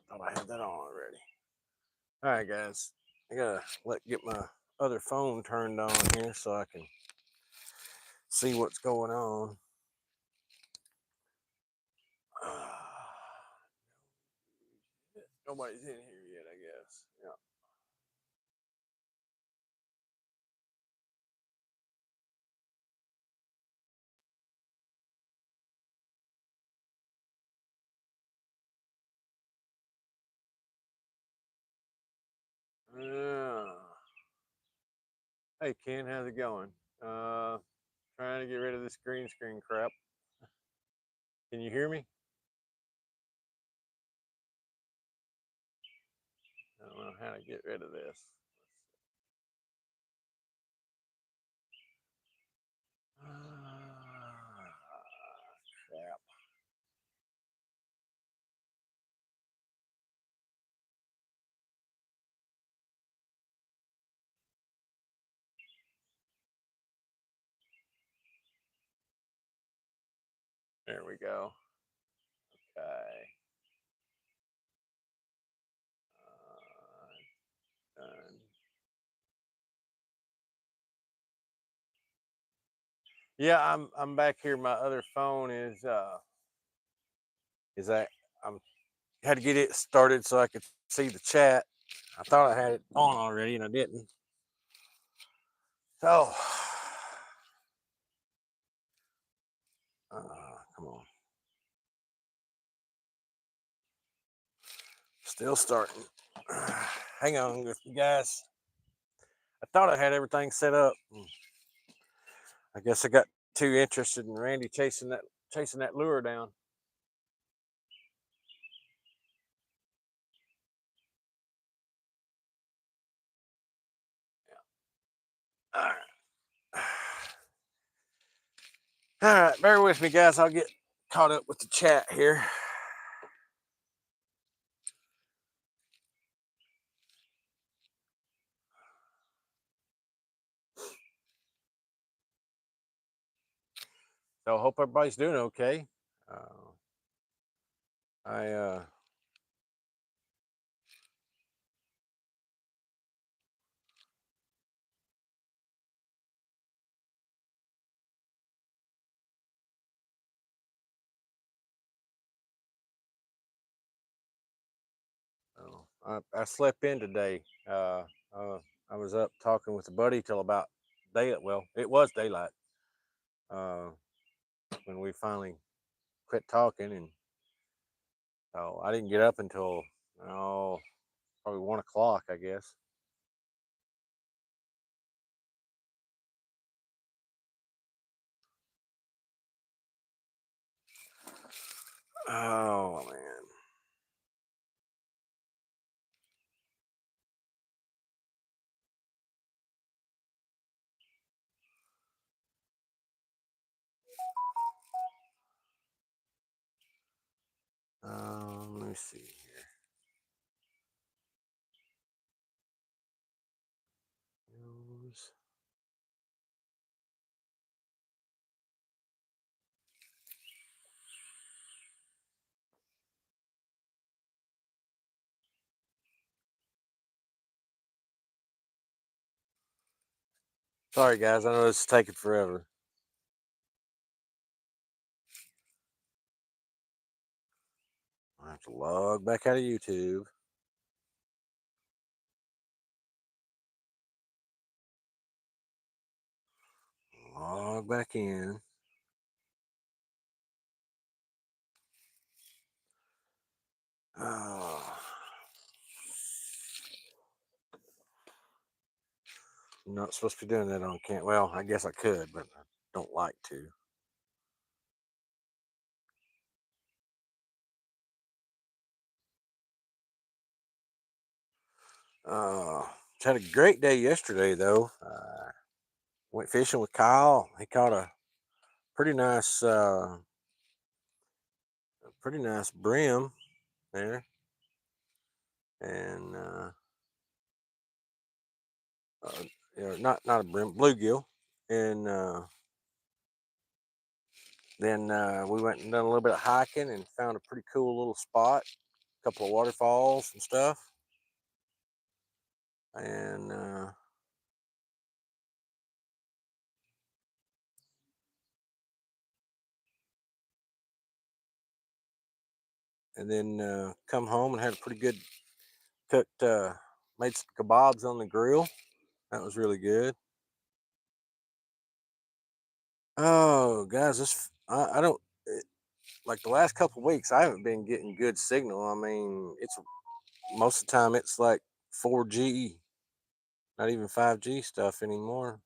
Thought I had that on already. All right, guys. I gotta get my other phone turned on here so I can see what's going on. Nobody's in here yet, I guess. Yeah. Yeah. Hey Ken, how's it going? Trying to get rid of this green screen crap. Can you hear me? I don't know how to get rid of this. Crap. There we go. Okay. Done. Yeah, I'm back here. My other phone is that I'm had to get it started so I could see the chat. I thought I had it on already and I didn't. So come on. Still starting. Hang on with you guys. I thought I had everything set up. I guess I got too interested in Randy chasing that lure down. Yeah. All right. All right, bear with me, guys. I'll get caught up with the chat here. So I hope everybody's doing okay. I I slept in today. I was up talking with a buddy till about daylight. Well, it was daylight uh, when we finally quit talking, and so I didn't get up until probably 1 o'clock, I guess. Oh man. Let me see here. News. Sorry, guys. I know this is taking forever. I have to log back out of YouTube. Log back in. Oh. I'm not supposed to be doing that on camera. Well, I guess I could, but I don't like to. Had a great day yesterday, though. Went fishing with Kyle. He caught a pretty nice, pretty nice brim there, and not a brim, bluegill, and then we went and done a little bit of hiking and found a pretty cool little spot, a couple of waterfalls and stuff, and then come home and had a pretty good cooked, made some kebabs on the grill. That was really good. Oh, guys, I don't like the last couple of weeks. I haven't been getting good signal. I mean, it's most of the time it's like 4G, not even 5G stuff anymore.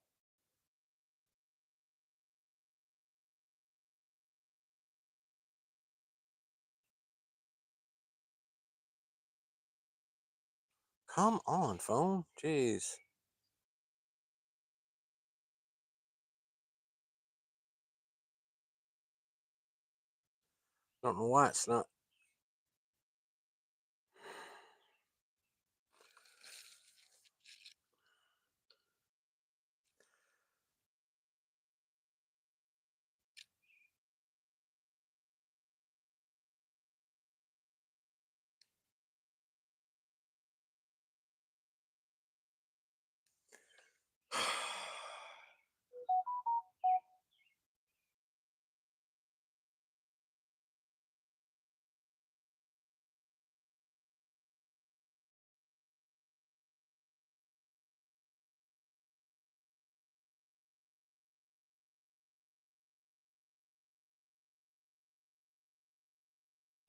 Come on, phone. Jeez. I don't know why it's not.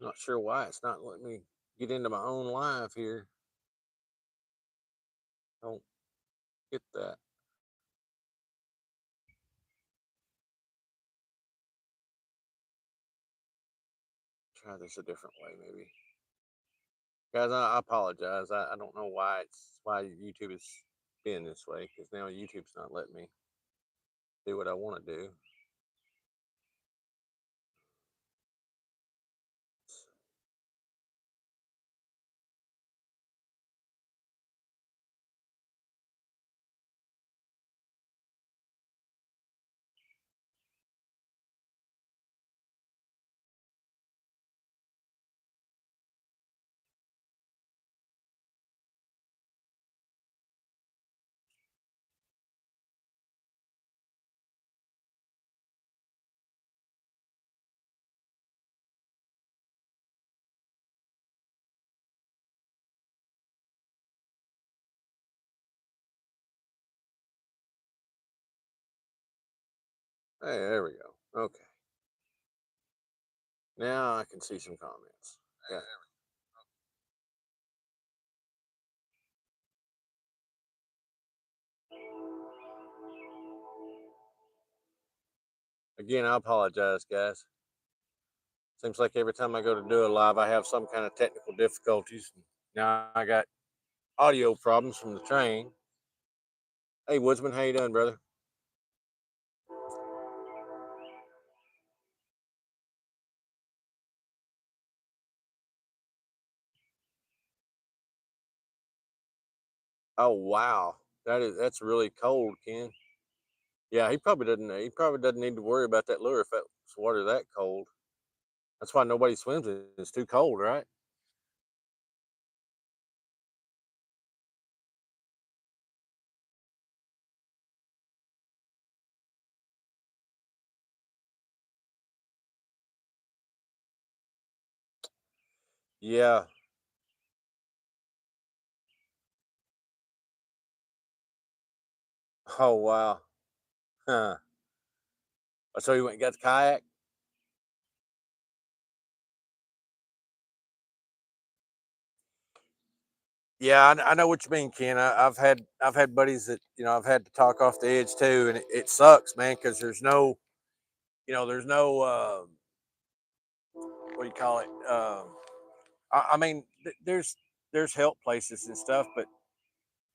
Not sure why it's not letting me get into my own live here. Don't get that. Try this a different way, maybe. Guys, I apologize. I don't know why YouTube is being this way because now YouTube's not letting me do what I want to do. Hey, there we go. Okay, now I can see some comments. Yeah. Again, I apologize, guys. Seems like every time I go to do a live, I have some kind of technical difficulties. Now I got audio problems from the train. Hey, Woodsman, how you doing, brother? Oh wow, that's really cold, Ken. Yeah, he probably doesn't. He probably doesn't need to worry about that lure if it's water that cold. That's why nobody swims it. It's too cold, right? Yeah. Oh wow. Huh. So you went and got the kayak? Yeah, I know what you mean, Ken. I've had buddies that I've had to talk off the edge too, and it sucks, man, because there's no what do you call it? I mean, there's help places and stuff, but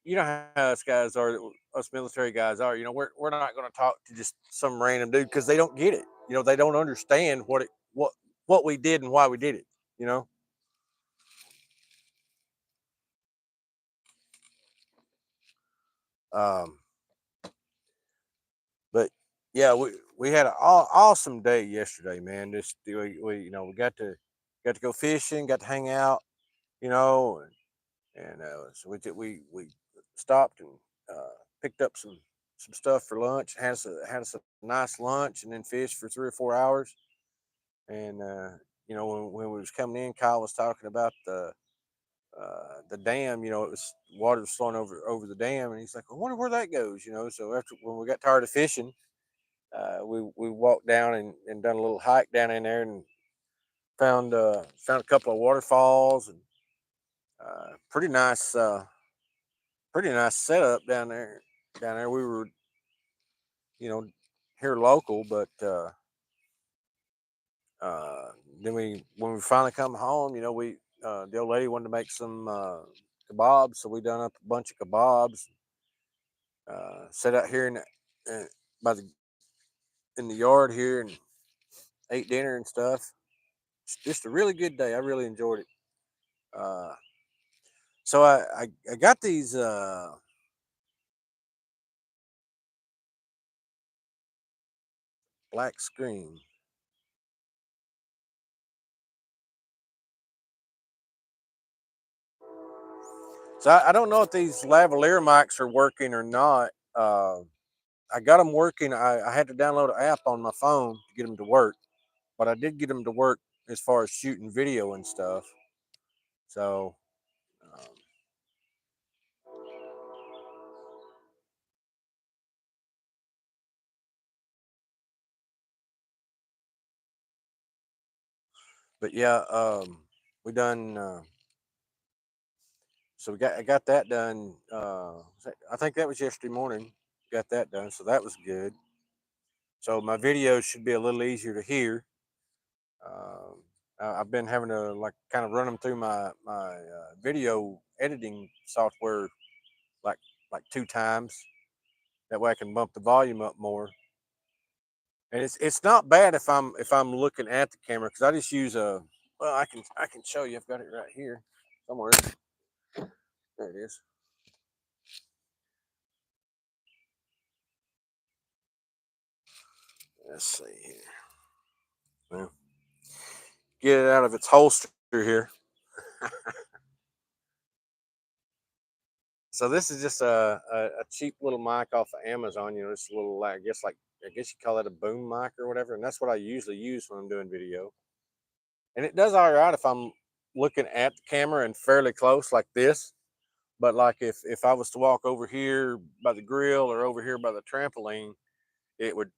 you know how us guys are, us military guys are. We're not going to talk to just some random dude because they don't get it. They don't understand what we did and why we did it. You know. Um, but yeah, we had an awesome day yesterday, man. Just we we got to go fishing, got to hang out, you know, and so we stopped and picked up some stuff for lunch. Had us a nice lunch, and then fished for 3 or 4 hours. And when we was coming in, Kyle was talking about the dam. It was water was flowing over the dam, and he's like, I wonder where that goes. So after when we got tired of fishing, we walked down and done a little hike down in there and found a couple of waterfalls and pretty nice setup down there. Down there, we were you know here local, but uh, then when we finally come home, we the old lady wanted to make some kebabs, so we done up a bunch of kebabs. Sat out here uh, by the in the yard here and ate dinner and stuff. It's just a really good day. I really enjoyed it. Uh, so I got these black screen. So I don't know if these lavalier mics are working or not. I got them working. I had to download an app on my phone to get them to work, but I did get them to work as far as shooting video and stuff. So, um, but yeah, we done. So I got that done. I think that was yesterday morning. Got that done, so that was good. So my videos should be a little easier to hear. I've been having to like kind of run them through my video editing software like like 2 times. That way I can bump the volume up more. And it's not bad if I'm looking at the camera because I just use a well I can show you. I've got it right here somewhere. There it is. Let's see here. Well, get it out of its holster here. So this is just a cheap little mic off of Amazon. It's a little I guess you call it a boom mic or whatever, and that's what I usually use when I'm doing video. And it does all right if I'm looking at the camera and fairly close like this. But like if I was to walk over here by the grill or over here by the trampoline, it would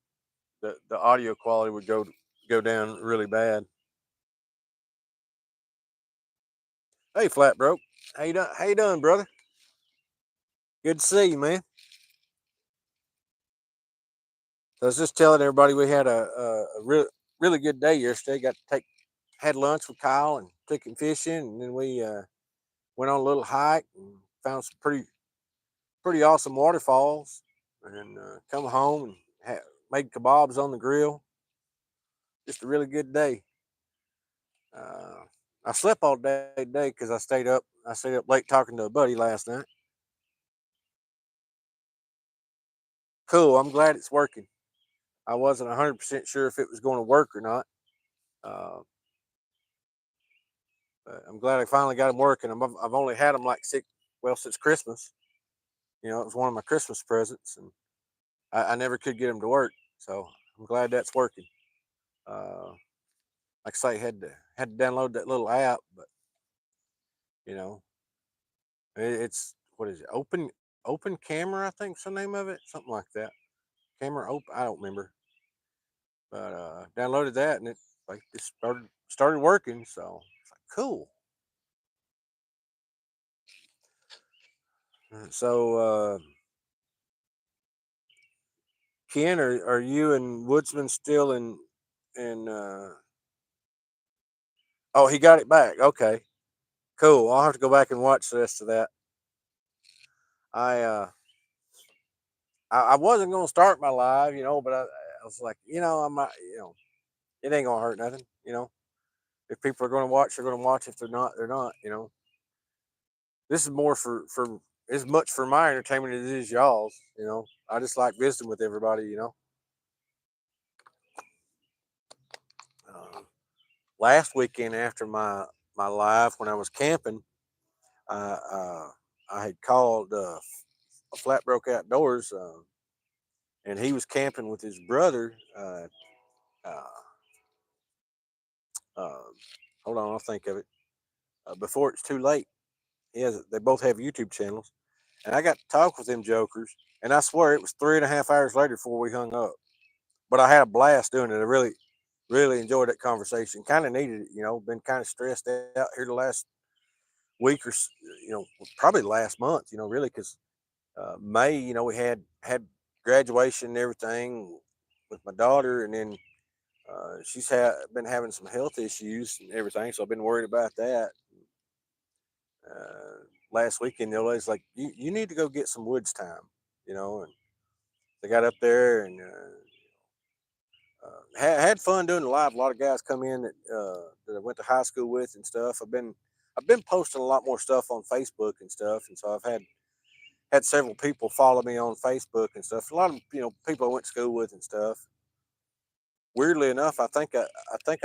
the audio quality would go down really bad. Hey, flat broke, how you doing? How you doing, brother? Good to see you, man. So I was just telling everybody we had a really good day yesterday. Got to had lunch with Kyle and took him fishing, and then we went on a little hike and found some pretty awesome waterfalls, and come home and made kebabs on the grill. Just a really good day. Uh, I slept all day today because I stayed up. I stayed up late talking to a buddy last night. Cool. I'm glad it's working. I wasn't 100% sure if it was going to work or not. Uh, but I'm glad I finally got them working. I've only had them like since Christmas. It was one of my Christmas presents, and I never could get them to work. So I'm glad that's working. Uh, like I say, had to download that little app, but you know, it's what is it? Open camera, I think's the name of it, something like that. Camera open, I don't remember, but downloaded that and it like just started working. So it's like cool. So Ken, are you and Woodsman still in? Oh, he got it back. Okay, cool. I'll have to go back and watch the rest of that. I uh I wasn't gonna start my live, but I was like, I might, it ain't gonna hurt nothing. If people are gonna watch, they're gonna watch. If they're not, they're not. This is more for as much for my entertainment as it is y'all's. I just like visiting with everybody. Uh, Last weekend after my live when I was camping, I I had called a Flat Broke Outdoors, and he was camping with his brother. Uh, uh, Hold on, I'll think of it. Before it's too late, they both have YouTube channels, and I got to talk with them jokers, and I swear it was 3.5 hours later before we hung up. But I had a blast doing it. I really enjoyed that conversation. Kind of needed it. Been kind of stressed out here the last week or probably last month. Really because May, we had graduation and everything with my daughter, and then she's been having some health issues and everything, so I've been worried about that. Last weekend, it's like you need to go get some woods time, and they got up there and had fun doing the live. A lot of guys come in that I went to high school with and stuff. I've been posting a lot more stuff on Facebook and stuff, and so I've had several people follow me on Facebook and stuff. A lot of people I went to school with and stuff. Weirdly enough, I think I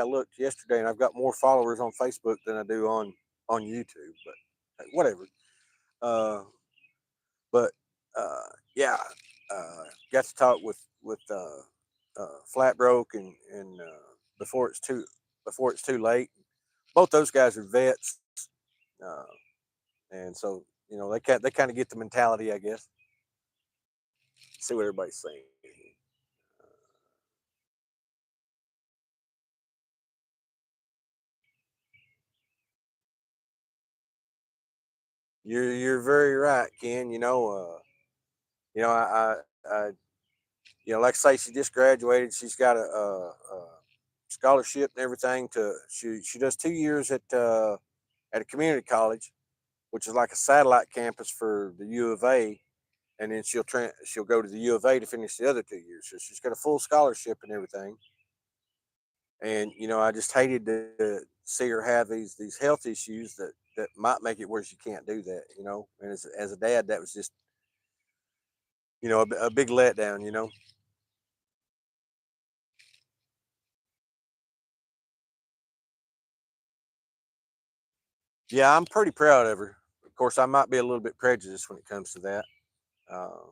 looked yesterday and I've got more followers on Facebook than I do on YouTube. But whatever. Uh, but yeah, uh, got to talk with Flat Broke and before it's too late. Both those guys are vets, uh, and so they kind of get the mentality, I guess. See what everybody's saying. You're very right, Ken. I like I say, she just graduated. She's got a scholarship and everything. She does 2 years at a community college, which is like a satellite campus for the U of A, and then she'll go to the U of A to finish the other 2 years. So she's got a full scholarship and everything. And I just hated to see her have these health issues that might make it where she can't do that. And as a dad, that was just a big letdown. Yeah, I'm pretty proud of her. Of course, I might be a little bit prejudiced when it comes to that. Uh,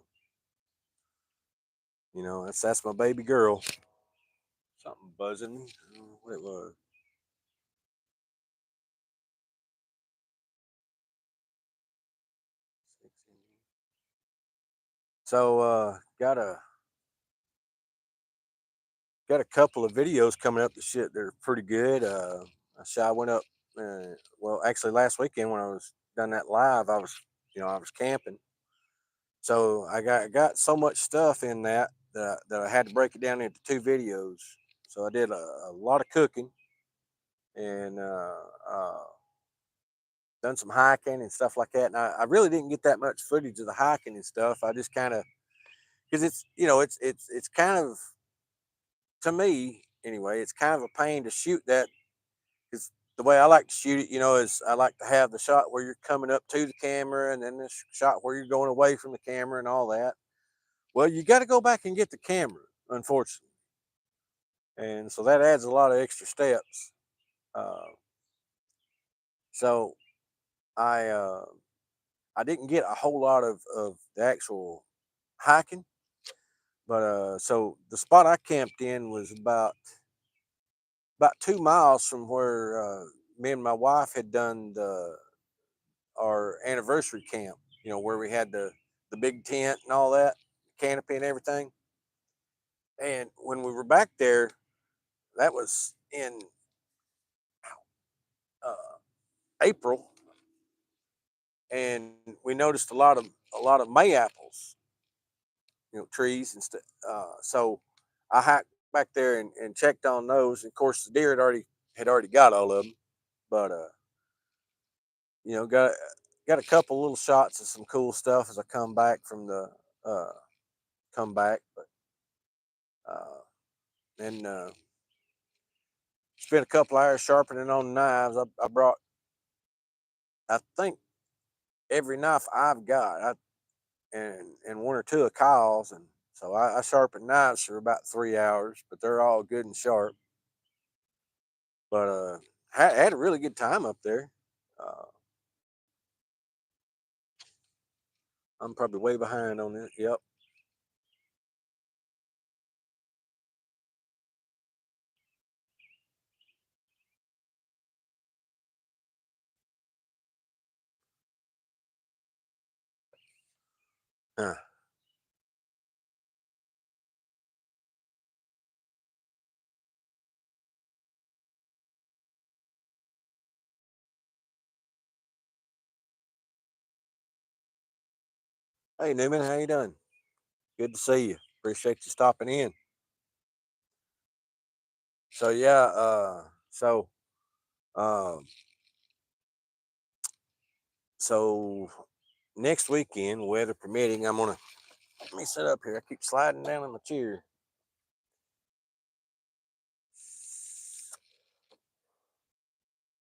that's my baby girl. Something buzzing me. I don't know what it was. So got a couple of videos coming up. The shit, they're pretty good. I went up. Well, actually, last weekend when I was done that live, I was camping. So I got so much stuff in that I had to break it down into two videos. So I did a lot of cooking and done some hiking and stuff like that. And I really didn't get that much footage of the hiking and stuff. I just kind of because it's kind of, to me anyway, it's kind of a pain to shoot that because the way I like to shoot it, is I like to have the shot where you're coming up to the camera and then the shot where you're going away from the camera and all that. Well, you got to go back and get the camera, unfortunately, and so that adds a lot of extra steps. Uh, so I uh, I didn't get a whole lot of the actual hiking, but so the spot I camped in was about 2 miles from where me and my wife had done our anniversary camp. Where we had the big tent and all that, canopy and everything. And when we were back there, that was in uh, April, and we noticed a lot of May apples, trees and stuff. So I hiked back there and checked on those. And of course, the deer had already got all of them, but got a couple little shots of some cool stuff as I come back from the uh, comeback. But then spent a couple hours sharpening on knives. I brought, I think every knife I've got, and one or two of Kyle's, and so I sharpen knives for about 3 hours, but they're all good and sharp. But had a really good time up there. Uh, I'm probably way behind on it. Yep. Huh. Hey Newman, how you doing? Good to see you. Appreciate you stopping in. So yeah, um, so next weekend, weather permitting, I'm gonna let me sit up here. I keep sliding down in my chair.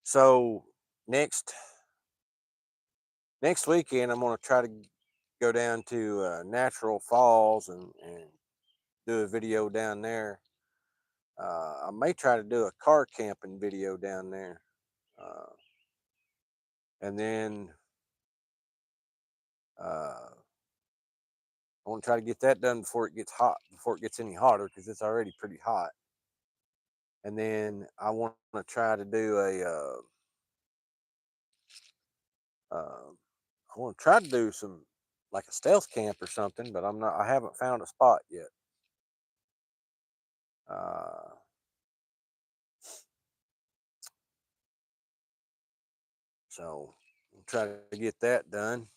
So next next weekend, I'm gonna try to go down to Natural Falls and do a video down there. I may try to do a car camping video down there, uh, and then I want to try to get that done before it gets hot, before it gets any hotter, because it's already pretty hot. And then I want to try to do uh, I want to try to do some like a stealth camp or something, but I'm not. I haven't found a spot yet. Uh, so I'll try to get that done.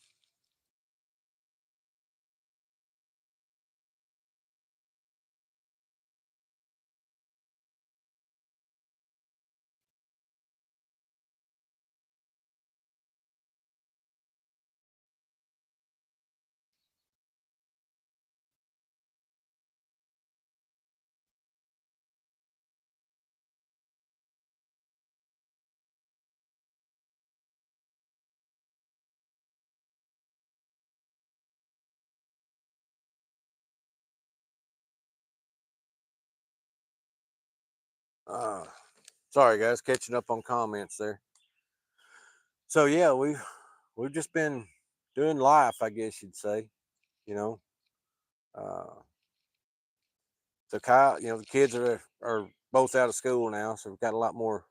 Uh, Sorry guys, catching up on comments there. So yeah, we've just been doing life, I guess you'd say. You know, uh, so Kyle, the kids are both out of school now, so we've got a lot more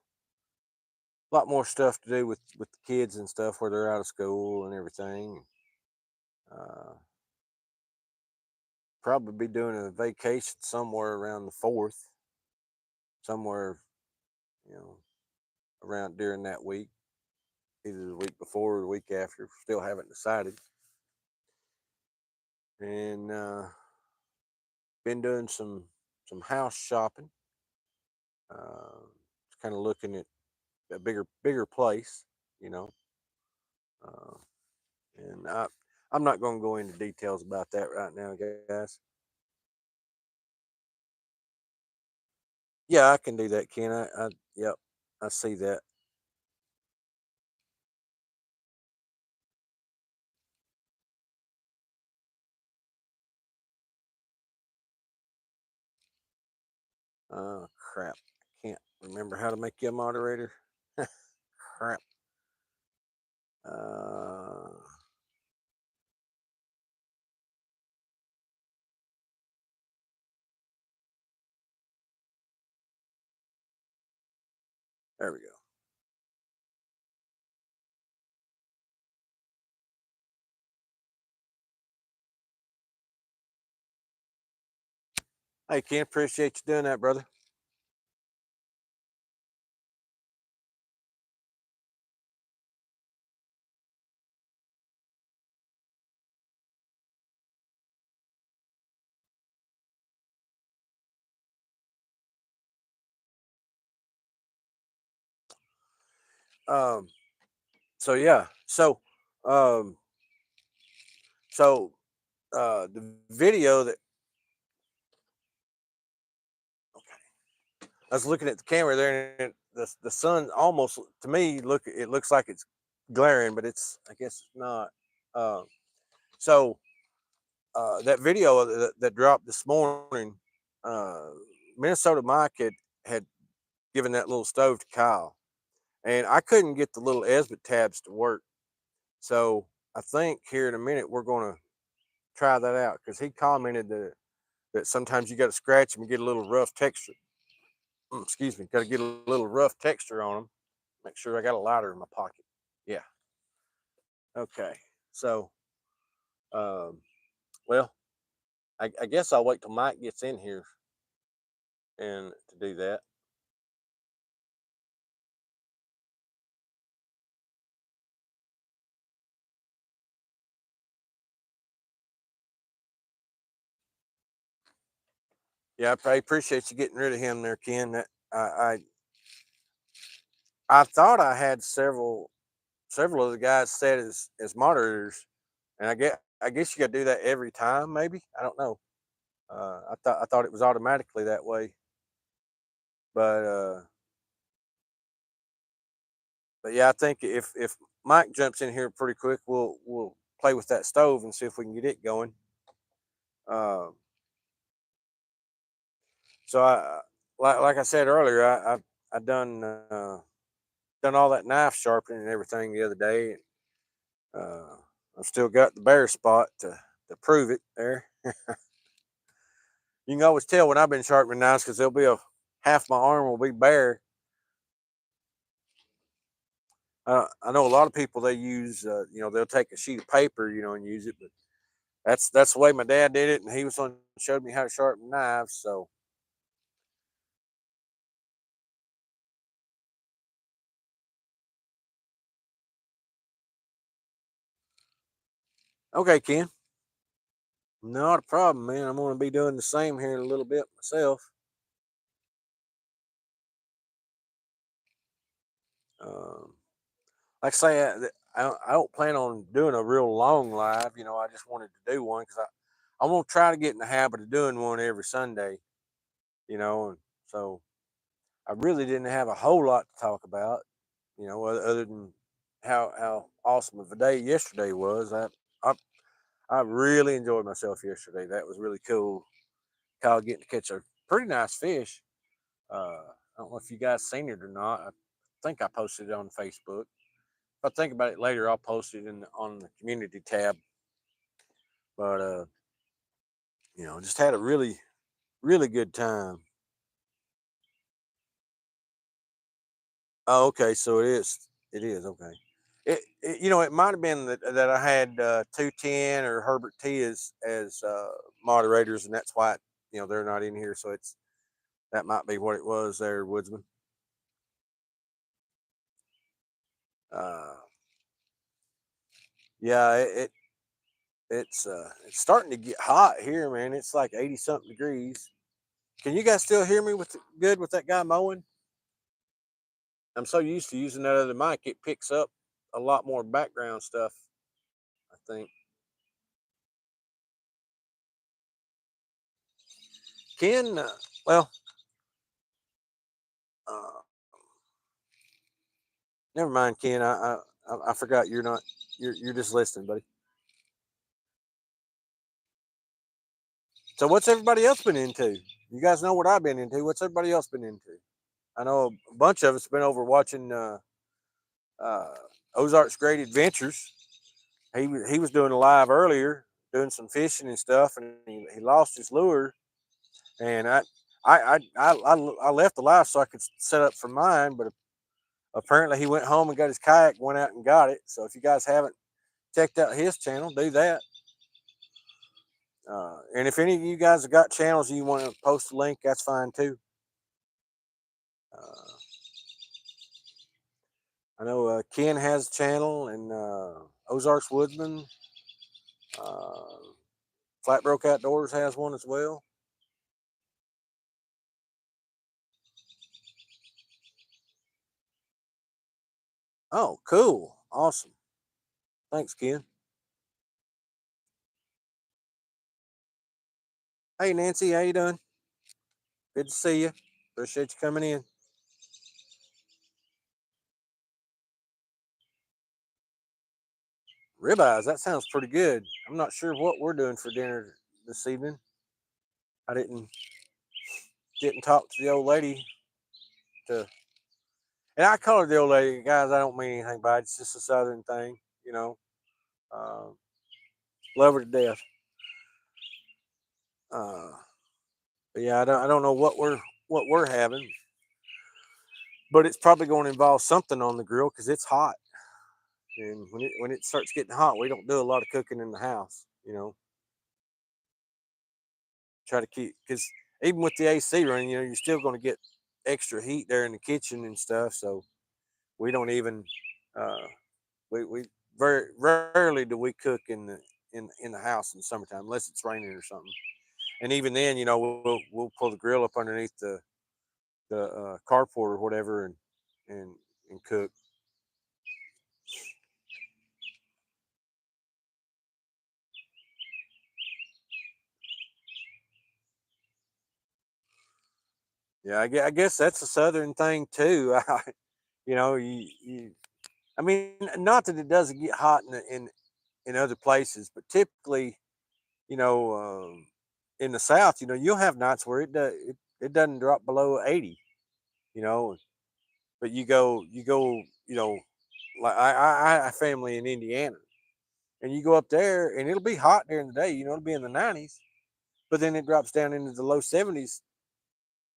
stuff to do with the kids and stuff where they're out of school and everything. Uh, Probably be doing a vacation somewhere around the 4th, somewhere you know around during that week, either the week before or the week after. Still haven't decided. And been doing some house shopping. Just kind of looking at a bigger place, you know. Uh, and I'm not going to go into details about that right now, guys. Yeah, I can do that, Ken. Yep, I see that. Oh crap! I can't remember how to make you a moderator. Crap. Uh, there we go. Hey, Ken, appreciate you doing that, brother. Um, so yeah, um, so the video that I was looking at the camera there, and the sun almost to me it looks like it's glaring, but I guess it's not. Uh, so that video that dropped this morning, uh, Minnesota Mike had given that little stove to Kyle, and I couldn't get the little Esbit tabs to work. So I think here in a minute we're going to try that out because he commented that sometimes you got to scratch them and get a little rough texture. Excuse me, got to get a little rough texture on them. Make sure I got a lighter in my pocket. Yeah. Okay. So, um, well, I guess I'll wait till Mike gets in here and to do that. Yeah, I appreciate you getting rid of him there, Ken. That I thought I had several of the guys set as moderators, and I guess you got to do that every time. Maybe I don't know. I thought it was automatically that way, but yeah, I think if Mike jumps in here pretty quick, we'll play with that stove and see if we can get it going. Uh, so like I said earlier, I done all that knife sharpening and everything the other day. Uh, I've still got the bare spot to prove it there. You can always tell when I've been sharpening knives because there'll be a half my arm will be bare. I know a lot of people they use, they'll take a sheet of paper, and use it, but that's the way my dad did it, and he was on showed me how to sharpen knives. So okay, Ken, not a problem, man. I'm gonna be doing the same here in a little bit myself. Um, like I say, I don't plan on doing a real long live. I just wanted to do one because I'm gonna try to get in the habit of doing one every Sunday. And so I really didn't have a whole lot to talk about. Other than how awesome of a day yesterday was. I I really enjoyed myself yesterday. That was really cool. Kyle getting to catch a pretty nice fish. I don't know if you guys seen it or not. I think I posted it on Facebook. If I think about it later, I'll post it on the community tab. But just had a really good time. Oh, okay. So it is. It is okay. It might have been that I had 210 or Herbert T as moderators, and that's why they're not in here. So that might be what it was there, Woodsman. Uh, yeah, it's starting to get hot here, man. It's like 80 something degrees. Can you guys still hear me good with that guy mowing? I'm so used to using that other mic, it picks up a lot more background stuff. I think. Ken, well, uh, never mind, Ken. I forgot you're not. You're just listening, buddy. So what's everybody else been into? You guys know what I've been into. What's everybody else been into? I know a bunch of us been over watching uh, Ozarks Great Adventures. He was doing a live earlier, doing some fishing and stuff, and he lost his lure. And I left the live so I could set up for mine, but apparently he went home and got his kayak, went out and got it. So if you guys haven't checked out his channel, do that. And if any of you guys have got channels you want to post a link, that's fine too. Uh, I know Ken has a channel, and Ozarks Woodsman, uh, Flat Broke Outdoors has one as well. Oh, cool, awesome. Thanks, Ken. Hey, Nancy, how you doing? Good to see you. Appreciate you coming in. Ribeyes. That sounds pretty good. I'm not sure what we're doing for dinner this evening. I didn't talk to the old lady to, and I call her the old lady, guys. I don't mean anything by it. It's just a southern thing, you know. Uh, Love her to death. Uh, but yeah, I don't know what we're having, but it's probably going to involve something on the grill because it's hot. And when it starts getting hot, we don't do a lot of cooking in the house. You know, try to keep because even with the AC running, you know, you're still going to get extra heat there in the kitchen and stuff. So we don't even uh, we very rarely do we cook in the house in the summertime unless it's raining or something. And even then, you know, we'll pull the grill up underneath the carport or whatever and and cook. Yeah, I guess that's a southern thing too. You know, I mean, not that it doesn't get hot in other places, but typically, you know, in the South, you know, you'll have nights where it doesn't drop below 80. You know, but you know, like I have family in Indiana, and you go up there, and it'll be hot during the day. You know, it'll be in the 90s, but then it drops down into the low 70s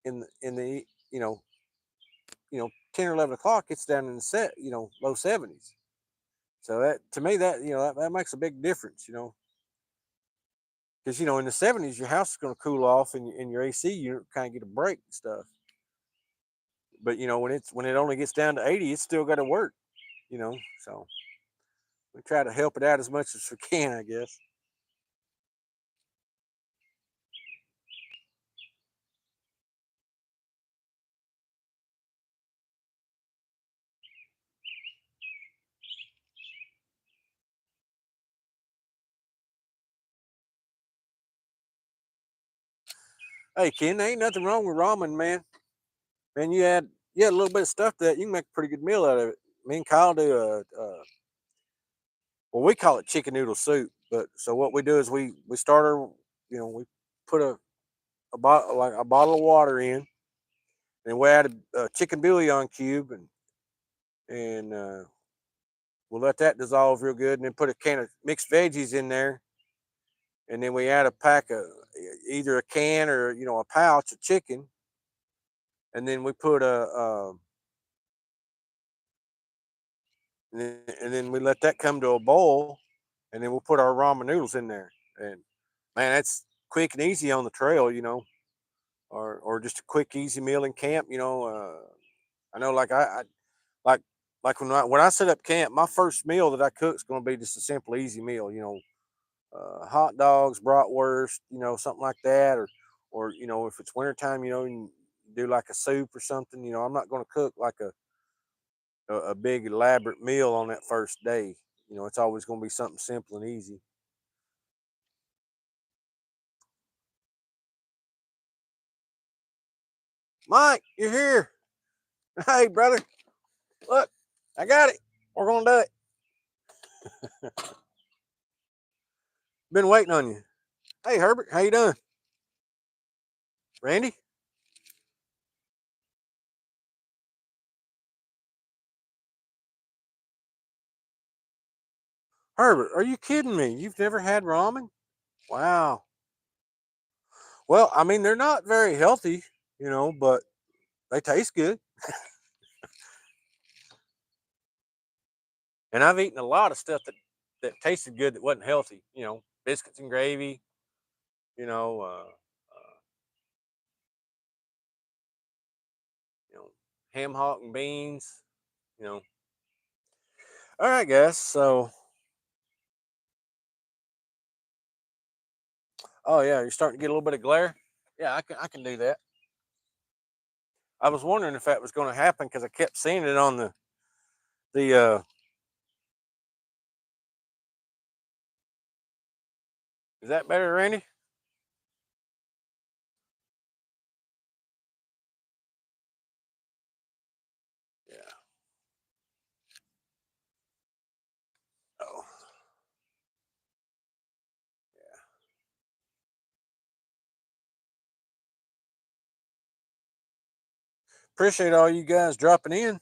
in the you know 10 or 11 o'clock. It's down in the low 70s. So that to me that that makes a big difference. You know, because you know in the 70s your house is going to cool off, and your AC you kind of get a break and stuff. But you know when it only gets down to 80, it's still got to work. You know, so we try to help it out as much as we can, I guess. Hey, Ken, there ain't nothing wrong with ramen, man. Man, you add a little bit of stuff to that, you can make a pretty good meal out of it. Me and Kyle do well, we call it chicken noodle soup. But so what we do is we start our, you know, we put a bottle of water in, and we add a chicken bouillon cube, and we'll let that dissolve real good, and then put a can of mixed veggies in there, and then we add a pack of either a can or a pouch of chicken, and then we put and then we let that come to a boil, and then we'll put our ramen noodles in there. And man, that's quick and easy on the trail, or just a quick easy meal in camp. I know, like like when I set up camp, my first meal that I cook is going to be just a simple, easy meal. Hot dogs, bratwurst, something like that, or if it's wintertime, you do like a soup or something. I'm not going to cook like a big elaborate meal on that first day. It's always going to be something simple and easy. Mike, you're here. Hey, brother, look, I got it. We're gonna do it. Been waiting on you. Hey, Herbert, how you doing? Randy, Herbert, are you kidding me? You've never had ramen? Wow. Well, I mean, they're not very healthy, but they taste good. And I've eaten a lot of stuff that tasted good that wasn't healthy. Biscuits and gravy. You know, you know, ham hock and beans. You know. All right, guys. So, oh yeah, you're starting to get a little bit of glare. Yeah, I can do that. I was wondering if that was going to happen because I kept seeing it on the. Is that better, Randy? Yeah. Oh. Appreciate all you guys dropping in.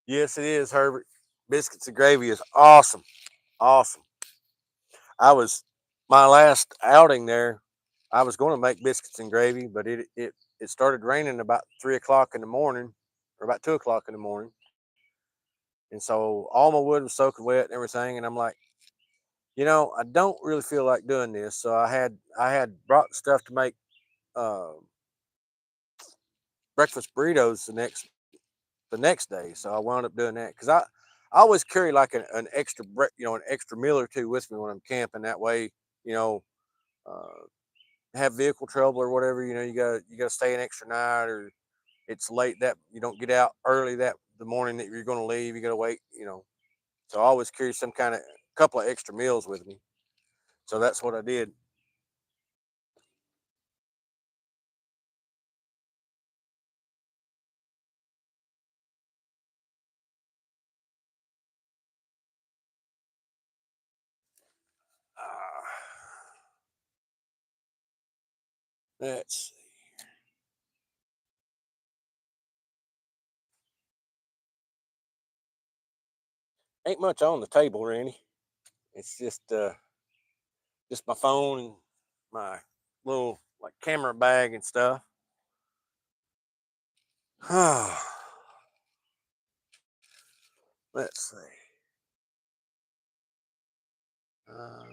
Yes, it is, Herbert. Biscuits and gravy is awesome. Awesome. I was my last outing there. I was going to make biscuits and gravy, but it started raining about 3 o'clock in the morning, or about 2 o'clock in the morning, and so all my wood was soaking wet and everything. And I'm like, I don't really feel like doing this. So I had brought stuff to make uh, breakfast burritos the next day. So I wound up doing that because I always carry like an extra an extra meal or two with me when I'm camping. That way, you know, uh, have vehicle trouble or whatever. You gotta stay an extra night, or it's late that you don't get out early that the morning that you're going to leave. You gotta wait. So I always carry some kind of couple of extra meals with me. So that's what I did. Uh, let's see. Ain't much on the table, Randy. It's just my phone and my little like camera bag and stuff. Let's see. Uh,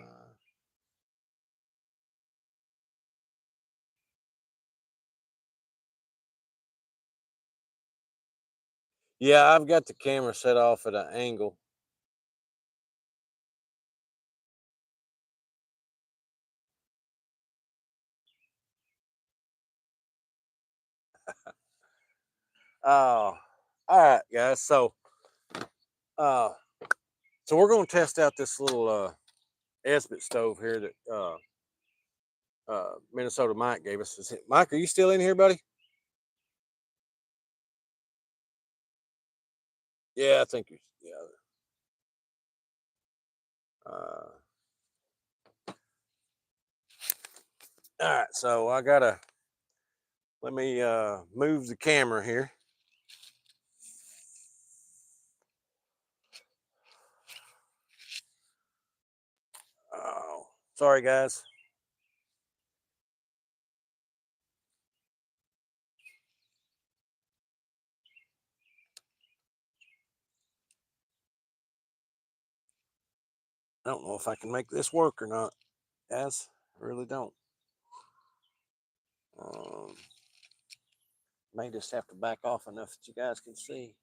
yeah, I've got the camera set off at an angle. Oh, all right, guys. Uh, so we're gonna test out this little Esbit stove here that Minnesota Mike gave us. Mike, are you still in here, buddy? Yeah, I think you. Yeah. Uh, all right, so I gotta let me move the camera here. Oh, sorry, guys. I don't know if I can make this work or not, guys. I really don't. Um, may just have to back off enough that you guys can see.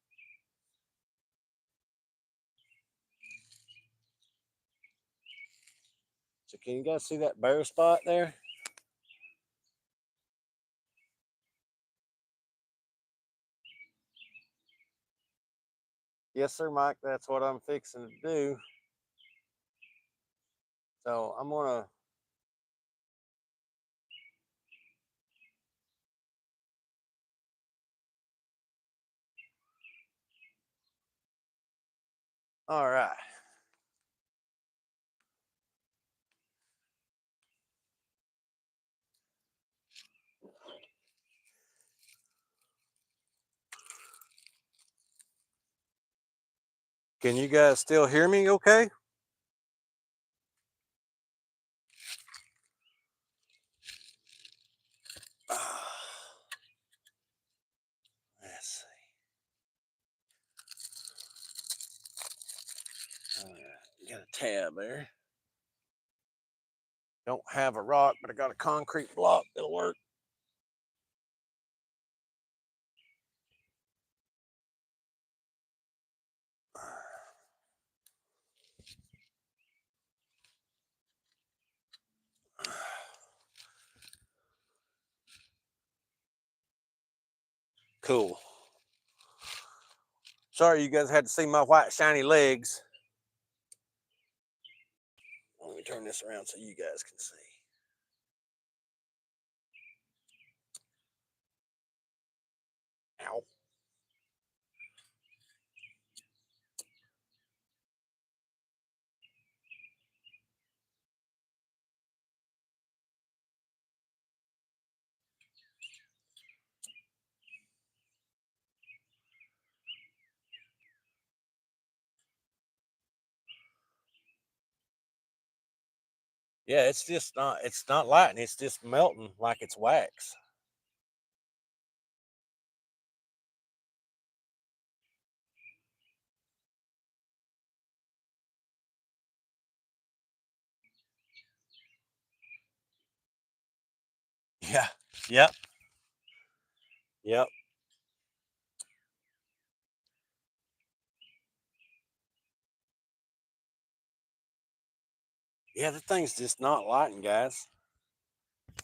So can you guys see that bare spot there? Yes, sir, Mike. That's what I'm fixing to do. So I'm gonna. All right. Can you guys still hear me? Okay. Let's see. All right. Got a tab there. Don't have a rock, but I got a concrete block that'll work. Cool. Sorry you guys had to see my white shiny legs. Let me turn this around so you guys can see. Ow. Yeah, it's not lighting, it's just melting like it's wax. Yeah. Yep. Yep. Yeah, the thing's just not lighting, guys.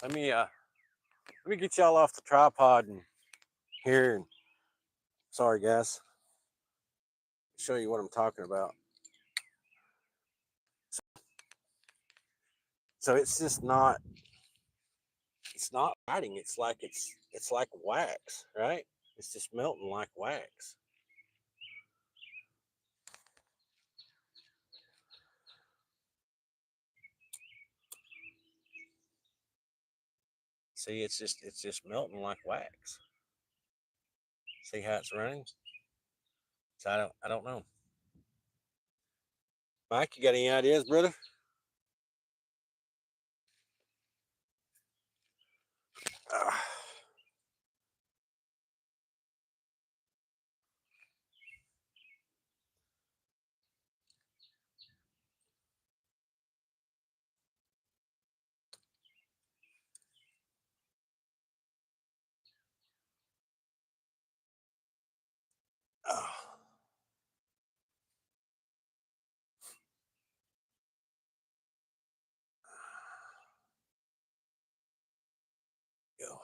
Let me uh let me get y'all off the tripod and here and sorry guys. Show you what I'm talking about. So it's not lighting, it's like wax, right? It's just melting like wax. See, it's just melting like wax. See how it's running? So I don't know. Mike, you got any ideas, brother? Uh, uh, Go.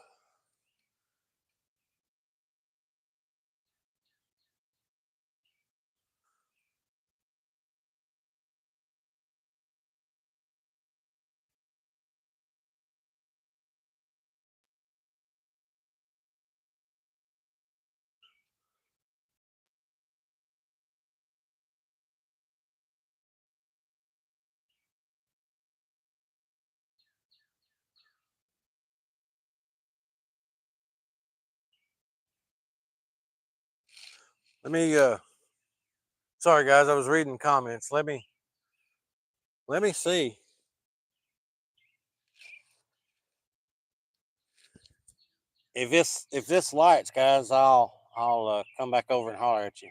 Let me sorry guys, I was reading comments. Let me see. If this lights, guys, I'll come back over and holler at you.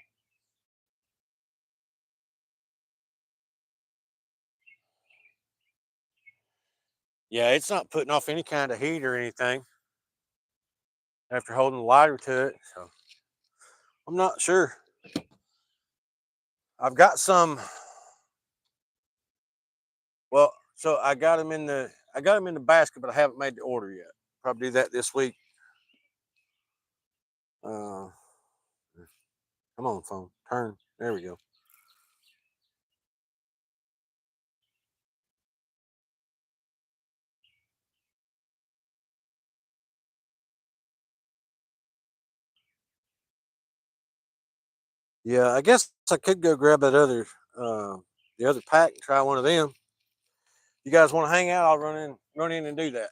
Yeah, it's not putting off any kind of heat or anything after holding the lighter to it. So I'm not sure. I've got some. Well, so I got them in the basket, but I haven't made the order yet. Probably do that this week. Uh, Come on, phone, turn. There we go. Yeah, I guess I could go grab uh, the other pack and try one of them. You guys want to hang out? I'll run in and do that.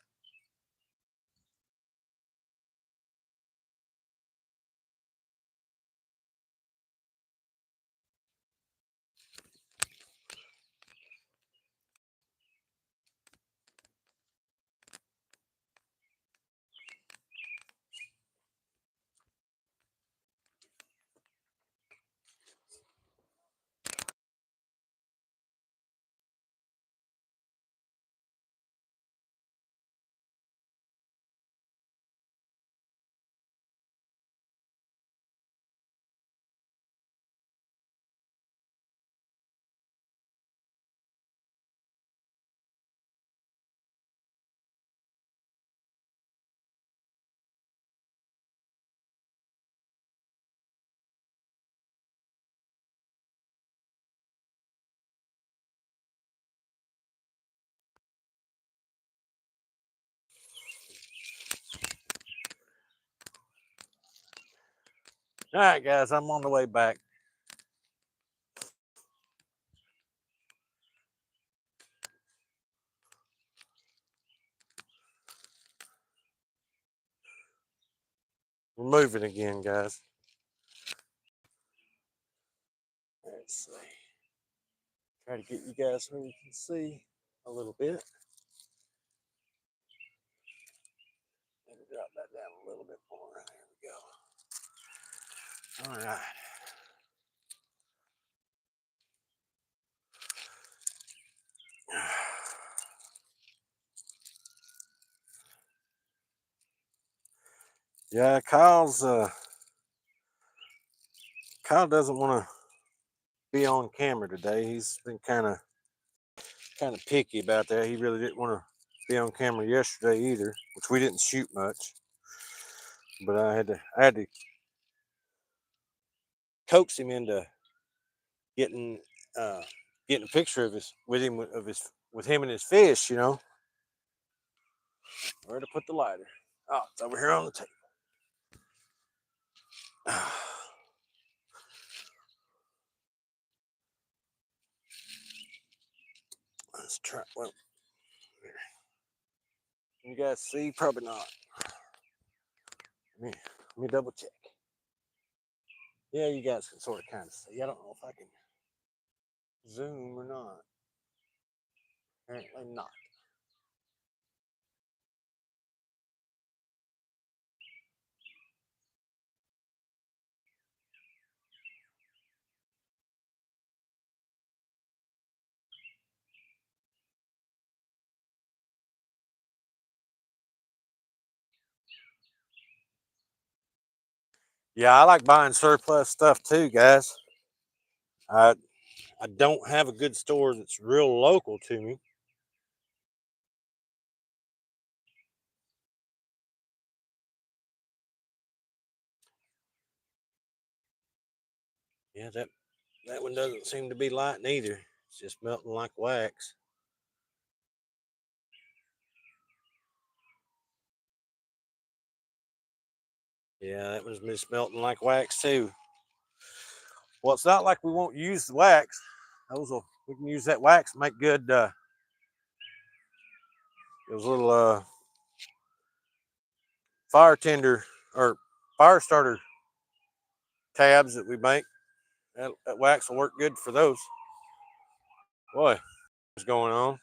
All right, guys, I'm on the way back. We're moving again, guys. Let's see. Try to get you guys where you can see. a little bit. Maybe drop that down a little bit more. There we go. All right. Yeah, Kyle doesn't want to be on camera today. He's been kind of picky about that. He really didn't want to be on camera yesterday either, which we didn't shoot much. But I had to coax him into getting uh, getting a picture of his with him of his with him and his fish. Where to put the lighter? Oh, it's over here on the table. Let's try. Well, you guys see? Probably not. Let me double check. Yeah, you guys can sort of kind of see. I don't know if I can zoom or not. Apparently not. Yeah, I like buying surplus stuff too, guys. I I don't have a good store that's real local to me. Yeah, that one doesn't seem to be lighting either. It's just melting like wax. Yeah, that one's just melting like wax too. Well, it's not like we won't use the wax. We can use that wax, make good those little fire tender or fire starter tabs that we make. That wax will work good for those. Boy, what's going on?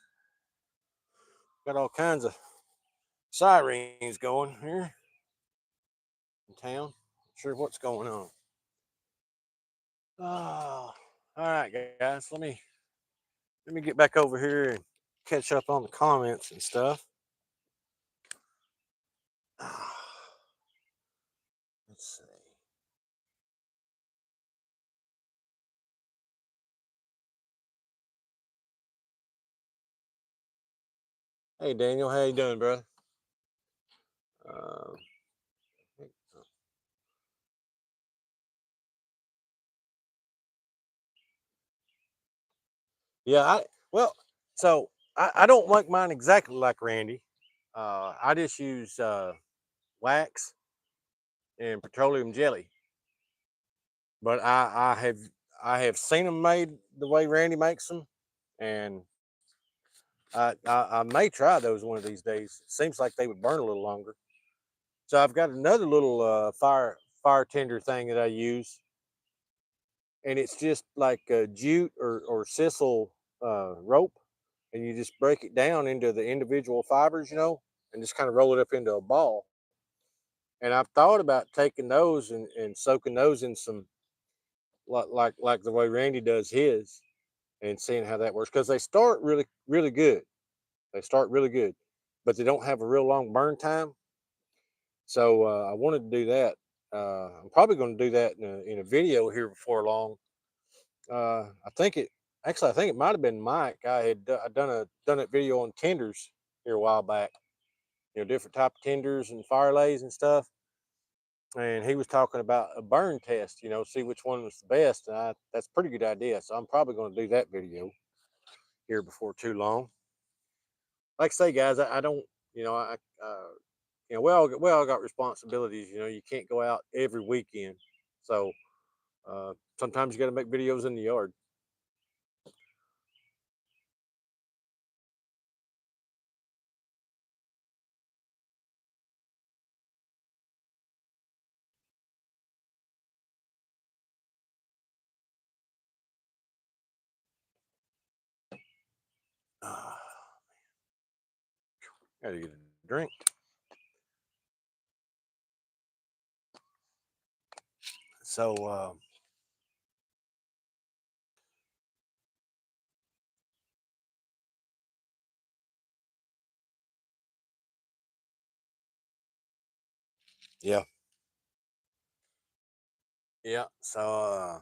Got all kinds of sirens going here in town. Not sure what's going on. Oh, all right, guys. Let me get back over here and catch up on the comments and stuff. Let's see. Hey, Daniel, how you doing, brother? Uh, yeah, well, so I don't make mine exactly like Randy. I just use wax and petroleum jelly, but I have seen them made the way Randy makes them, and I may try those one of these days. It seems like they would burn a little longer. So I've got another little fire tender thing that I use, and it's just like jute or sisal rope, and you just break it down into the individual fibers, and just kind of roll it up into a ball. And I've thought about taking those and soaking those in some like the way Randy does his, and seeing how that works because they start really really good. They start really good, but they don't have a real long burn time. So I wanted to do that. I'm probably going to do that in a video here before long. I think it actually I think it might have been Mike. I done a video on tenders here a while back. Different type of tenders and fire lays and stuff. And he was talking about a burn test. See which one was the best. And that's a pretty good idea. So I'm probably going to do that video here before too long. Like I say, guys, I don't. I we all got responsibilities. You can't go out every weekend. So sometimes you got to make videos in the yard. Gotta get a drink. So, yeah, yeah. So,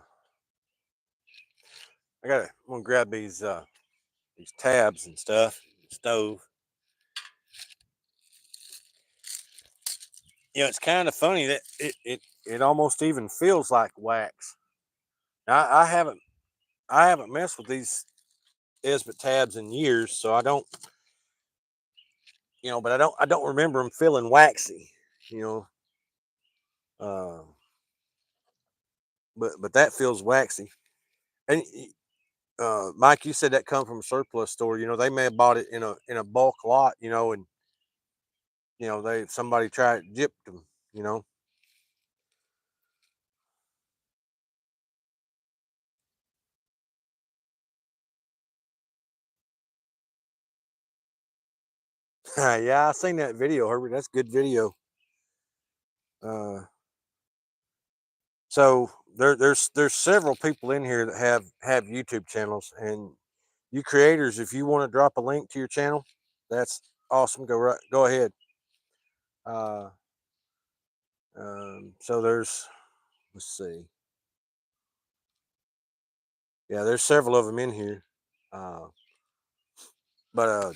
I'm gonna grab these tabs and stuff, stove. It's kind of funny that it almost even feels like wax. I haven't messed with these Esbit tabs in years, so I don't, but I don't remember them feeling waxy, you know. Uh, but that feels waxy. And Mike, you said that come from a surplus store. They may have bought it in a bulk lot, and they somebody tried gypped them, you know. Yeah, I seen that video, Herbert. That's good video. Uh, so there's several people in here that have YouTube channels, and you creators, if you want to drop a link to your channel, that's awesome. Go ahead. Uh, so let's see, yeah, there's several of them in here, uh, but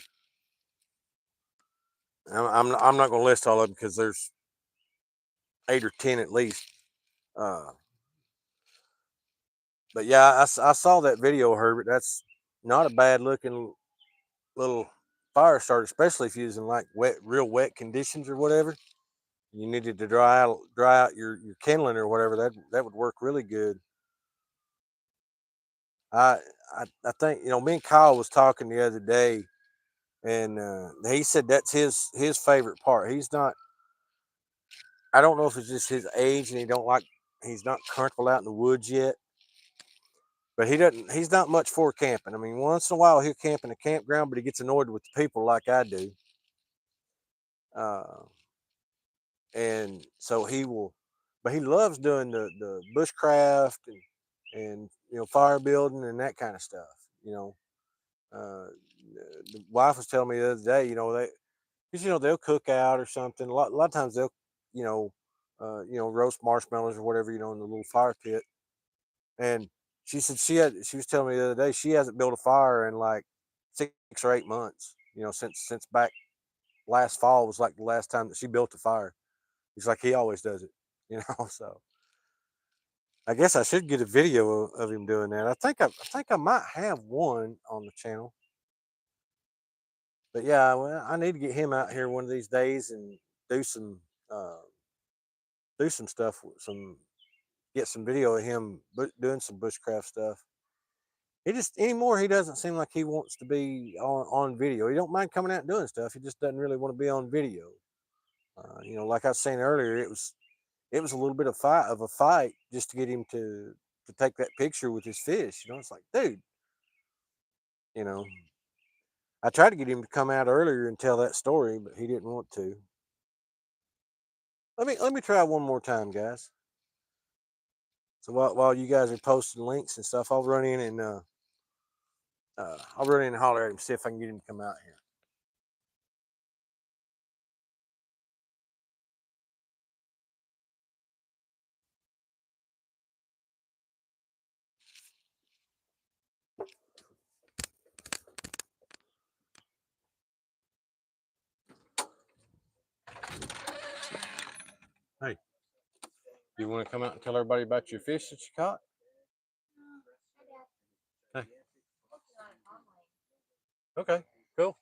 I'm not going to list all of them because there's 8 or 10 at least. Uh, but yeah, I saw that video, Herbert. That's not a bad looking little fire starter, especially if you're using like real wet conditions or whatever. You needed to dry out your kindling or whatever. That would work really good. I I think me and Kyle was talking the other day, and he said that's his favorite part. He's not. I don't know if it's just his age and he's not comfortable out in the woods yet. But he doesn't. He's not much for camping. I mean, once in a while he'll camp in a campground, but he gets annoyed with the people like I do. Uh, and so he will, but he loves doing the bushcraft and fire building and that kind of stuff. You know, the wife was telling me the other day, because they'll cook out or something. A lot of times they'll, you know, roast marshmallows or whatever, in the little fire pit. And she said she was telling me the other day she hasn't built a fire in like 6 or 8 months. Since back last fall was like the last time that she built a fire. He's like he always does it, So I guess I should get a video of him doing that. I think I might have one on the channel. But yeah, well, I need to get him out here one of these days and do some uh, do some stuff, some get some video of him doing some bushcraft stuff. He just anymore he doesn't seem like he wants to be on video. He don't mind coming out and doing stuff. He just doesn't really want to be on video. Like I was saying earlier, it was a little bit of a fight just to get him to take that picture with his fish. It's like, dude, you know, I tried to get him to come out earlier and tell that story, but he didn't want to. Let me try one more time, guys. So while you guys are posting links and stuff, I'll run in and holler at him, see if I can get him to come out here. Hey, you want to come out and tell everybody about your fish that you caught? Hey, okay, cool.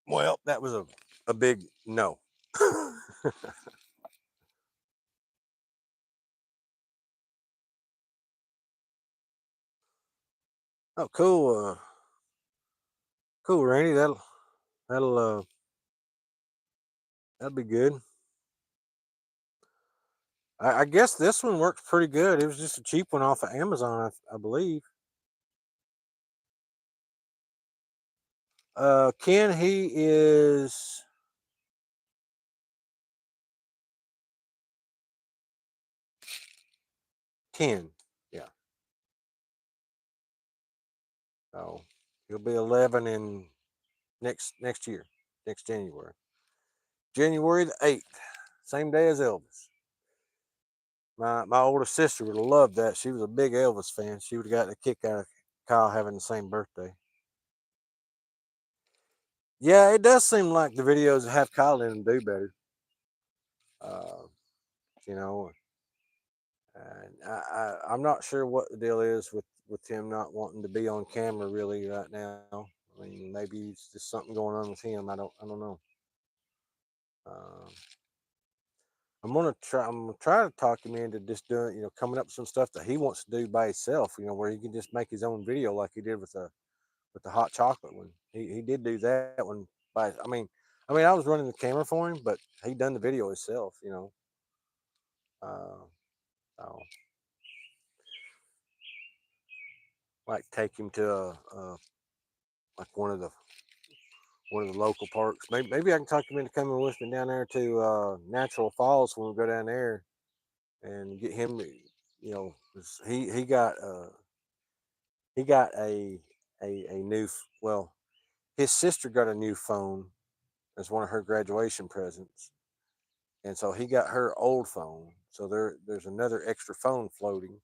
Well, that was a big no. Oh, cool. Cool, Randy. That'll that'll be good. I guess this one worked pretty good. It was just a cheap one off of Amazon, I believe. Ken, he is 10. Yeah. So he'll be 11 in next year, next January. January the 8th, same day as Elvis. My older sister would have loved that. She was a big Elvis fan. She would have gotten a kick out of Kyle having the same birthday. Yeah, it does seem like the videos that have Kyle in them do better. Uh, you know, and I'm not sure what the deal is with him not wanting to be on camera really right now. I mean, maybe it's just something going on with him. I don't know. Um, I'm gonna try to talk him into just doing, coming up with some stuff that he wants to do by himself. Where he can just make his own video like he did with the hot chocolate one. He did do that one by. I mean, I was running the camera for him, but he done the video himself. Uh, so like take him to like one of the local parks. Maybe I can talk him into coming with me down there to Natural Falls when we go down there and get him. 'Cause he got a new well, his sister got a new phone as one of her graduation presents, and so he got her old phone. So there's another extra phone floating,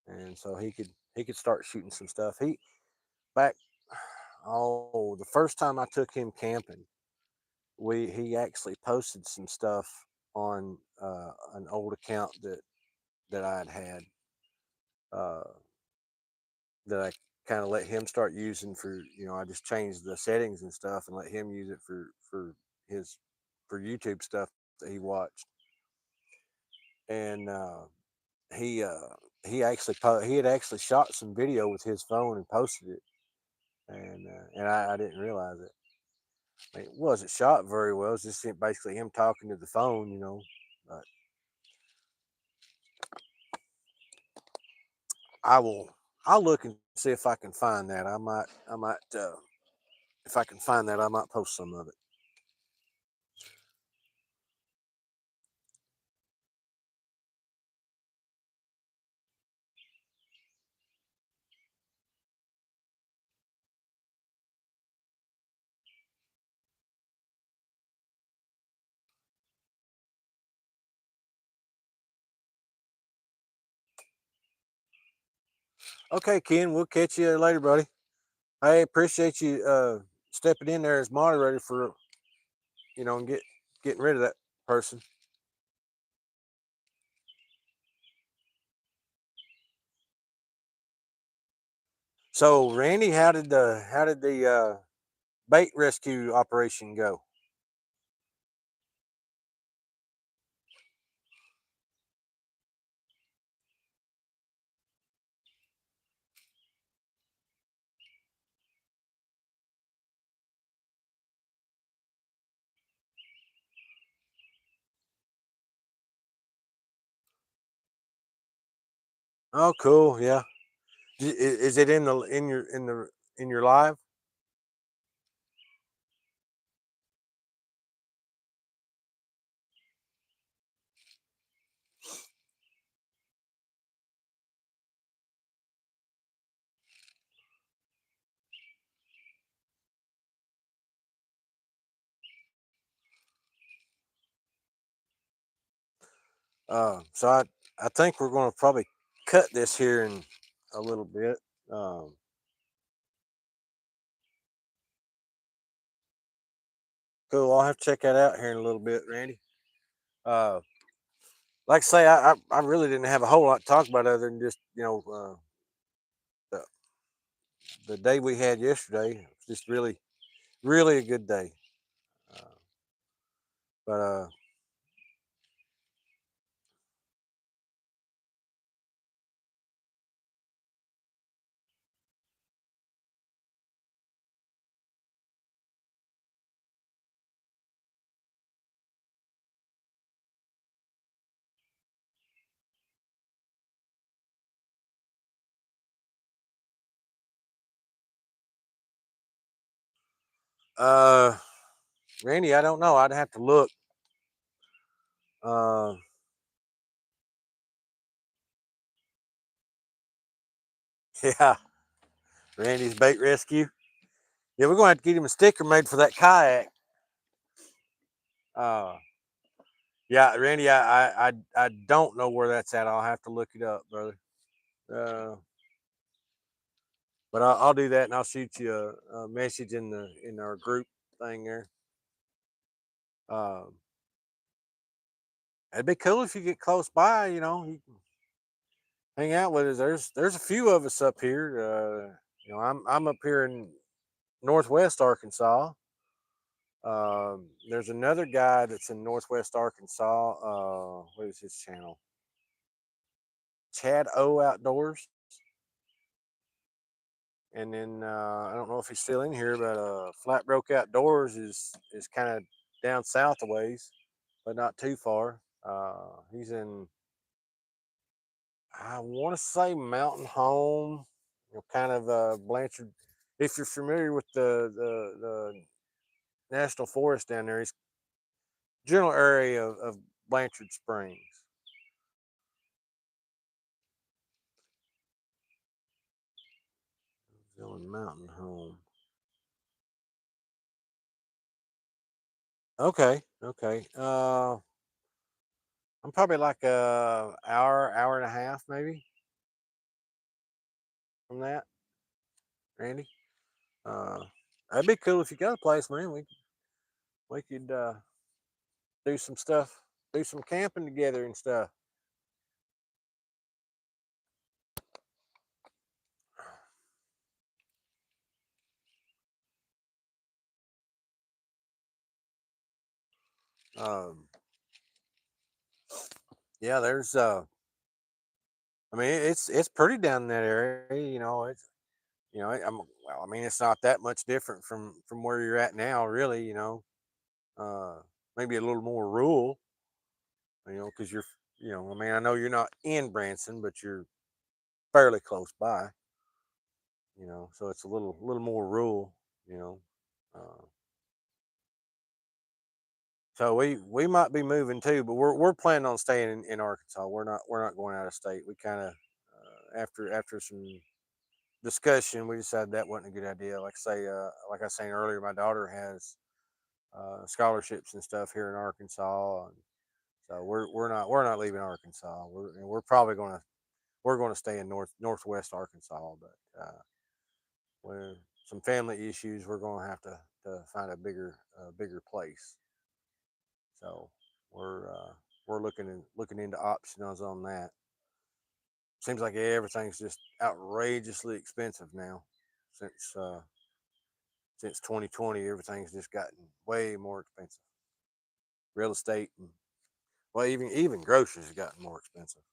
and so he could start shooting some stuff. He back the first time I took him camping, he actually posted some stuff on an old account that I had uh, that I kind of let him start using for I just changed the settings and stuff and let him use it his for YouTube stuff that he watched. And he uh, he had actually shot some video with his phone and posted it, and I didn't realize it. I mean, it wasn't shot very well. It's just basically him talking to the phone. But I will. I'll look and see if I can find that. I might. If I can find that, I might post some of it. Okay, Ken. We'll catch you later, buddy. I appreciate you stepping in there as moderator for and getting rid of that person. So, Randy, how did the bait rescue operation go? Oh, cool. Yeah. Is it in your live? So I think we're going to probably cut this here in a little bit. Um, cool. I'll have to check that out here in a little bit, Randy. Uh, like I say, I really didn't have a whole lot to talk about other than just the the day we had yesterday. It was just really really a good day. Uh, but Uh, Randy, I don't know. I'd have to look. Uh, yeah, Randy's bait rescue. Yeah, we're gonna have to get him a sticker made for that kayak. Uh, yeah, Randy, I don't know where that's at. I'll have to look it up, brother. Uh, but I'll do that, and I'll shoot you a message in our group thing there. Um, it'd be cool if you get close by. You can hang out with us. There's a few of us up here. I'm up here in Northwest Arkansas. There's another guy that's in Northwest Arkansas. What is his channel? Chad O Outdoors. And then I don't know if he's still in here, but Flat Broke Outdoors is kind of down south a ways, but not too far. He's in, I want to say Mountain Home, kind of Blanchard. If you're familiar with the national forest down there, he's general area of Blanchard Springs. Still in Mountain Home. Okay, okay. I'm probably like a hour and a half maybe from that, Randy. Uh, that'd be cool if you got a place, man. We could do some stuff, do some camping together and stuff. Um, yeah, there's I mean it's pretty down in that area. Well, I mean it's not that much different from where you're at now, really. Uh, maybe a little more rural. Because I mean I know you're not in Branson, but you're fairly close by. So it's a little more rural. You know. Uh, So we might be moving too, but we're planning on staying in Arkansas. We're not going out of state. We kind of after some discussion, we decided that wasn't a good idea. Like I was saying earlier, my daughter has scholarships and stuff here in Arkansas, and so we're not leaving Arkansas. We're going to stay in northwest Arkansas, but with some family issues, we're going to have to find a bigger place. So we're looking into options on that. Seems like everything's just outrageously expensive now. Since uh, since 2020, everything's just gotten way more expensive. Real estate and well, even groceries have gotten more expensive.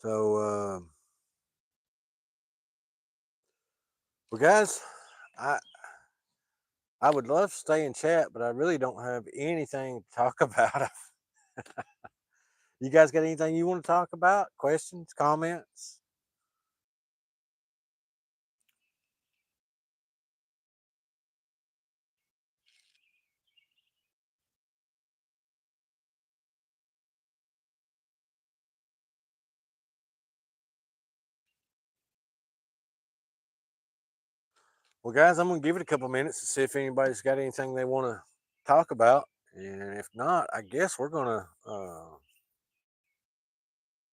So, well, guys, I I would love to stay and chat, but I really don't have anything to talk about. You guys got anything you want to talk about? Questions, comments? Well, guys, I'm gonna give it a couple minutes to see if anybody's got anything they want to talk about, and if not, I guess we're gonna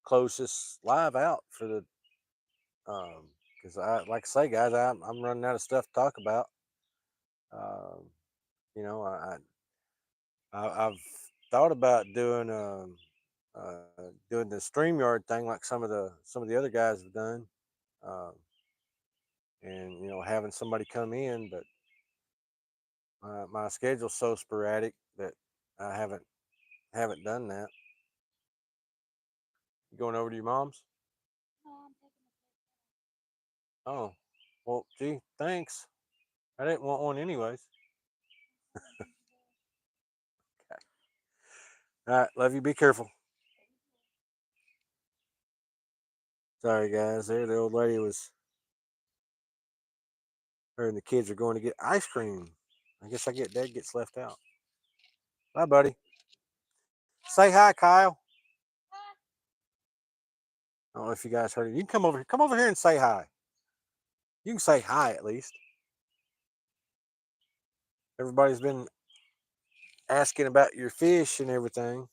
close this live out for the because I like I say, guys, I'm running out of stuff to talk about. Um, you know, I've thought about doing the StreamYard thing like some of the other guys have done, um, and having somebody come in, but my schedule's so sporadic that I haven't done that. You going over to your mom's? Oh, well, gee, thanks. I didn't want one anyways. Okay. All right, love you. Be careful. Sorry, guys. There, the old lady was. Her and the kids are going to get ice cream. I guess I get Dad gets left out. Bye, buddy. Say hi, Kyle. I don't know if you guys heard it. You can come over here. Come over here and say hi. You can say hi at least. Everybody's been asking about your fish and everything.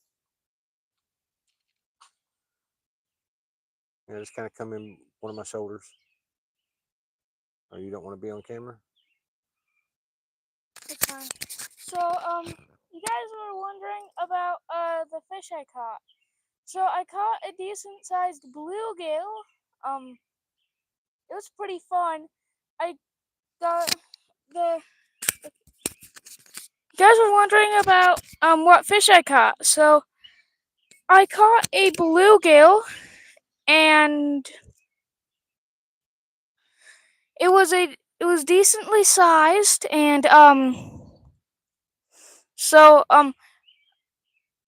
Yeah, just kind of come in one of my shoulders. Oh, you don't want to be on camera? It's fine. So, you guys were wondering about the fish I caught. So I caught a decent sized bluegill. Um, it was pretty fun. I got the. You guys were wondering about what fish I caught. So I caught a bluegill, and it was decently sized, and so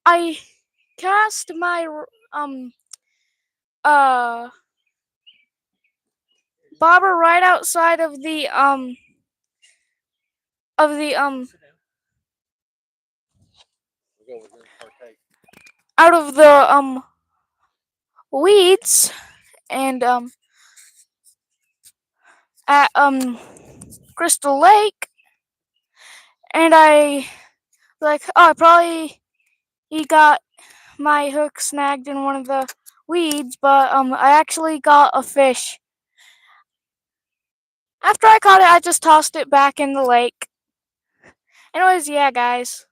I cast my um uh bobber right outside of the We'll go over here and partake. out of the weeds, and at Crystal Lake, and I like, oh, I probably he got my hook snagged in one of the weeds, but I actually got a fish. After I caught it, I just tossed it back in the lake. Anyways, yeah, guys.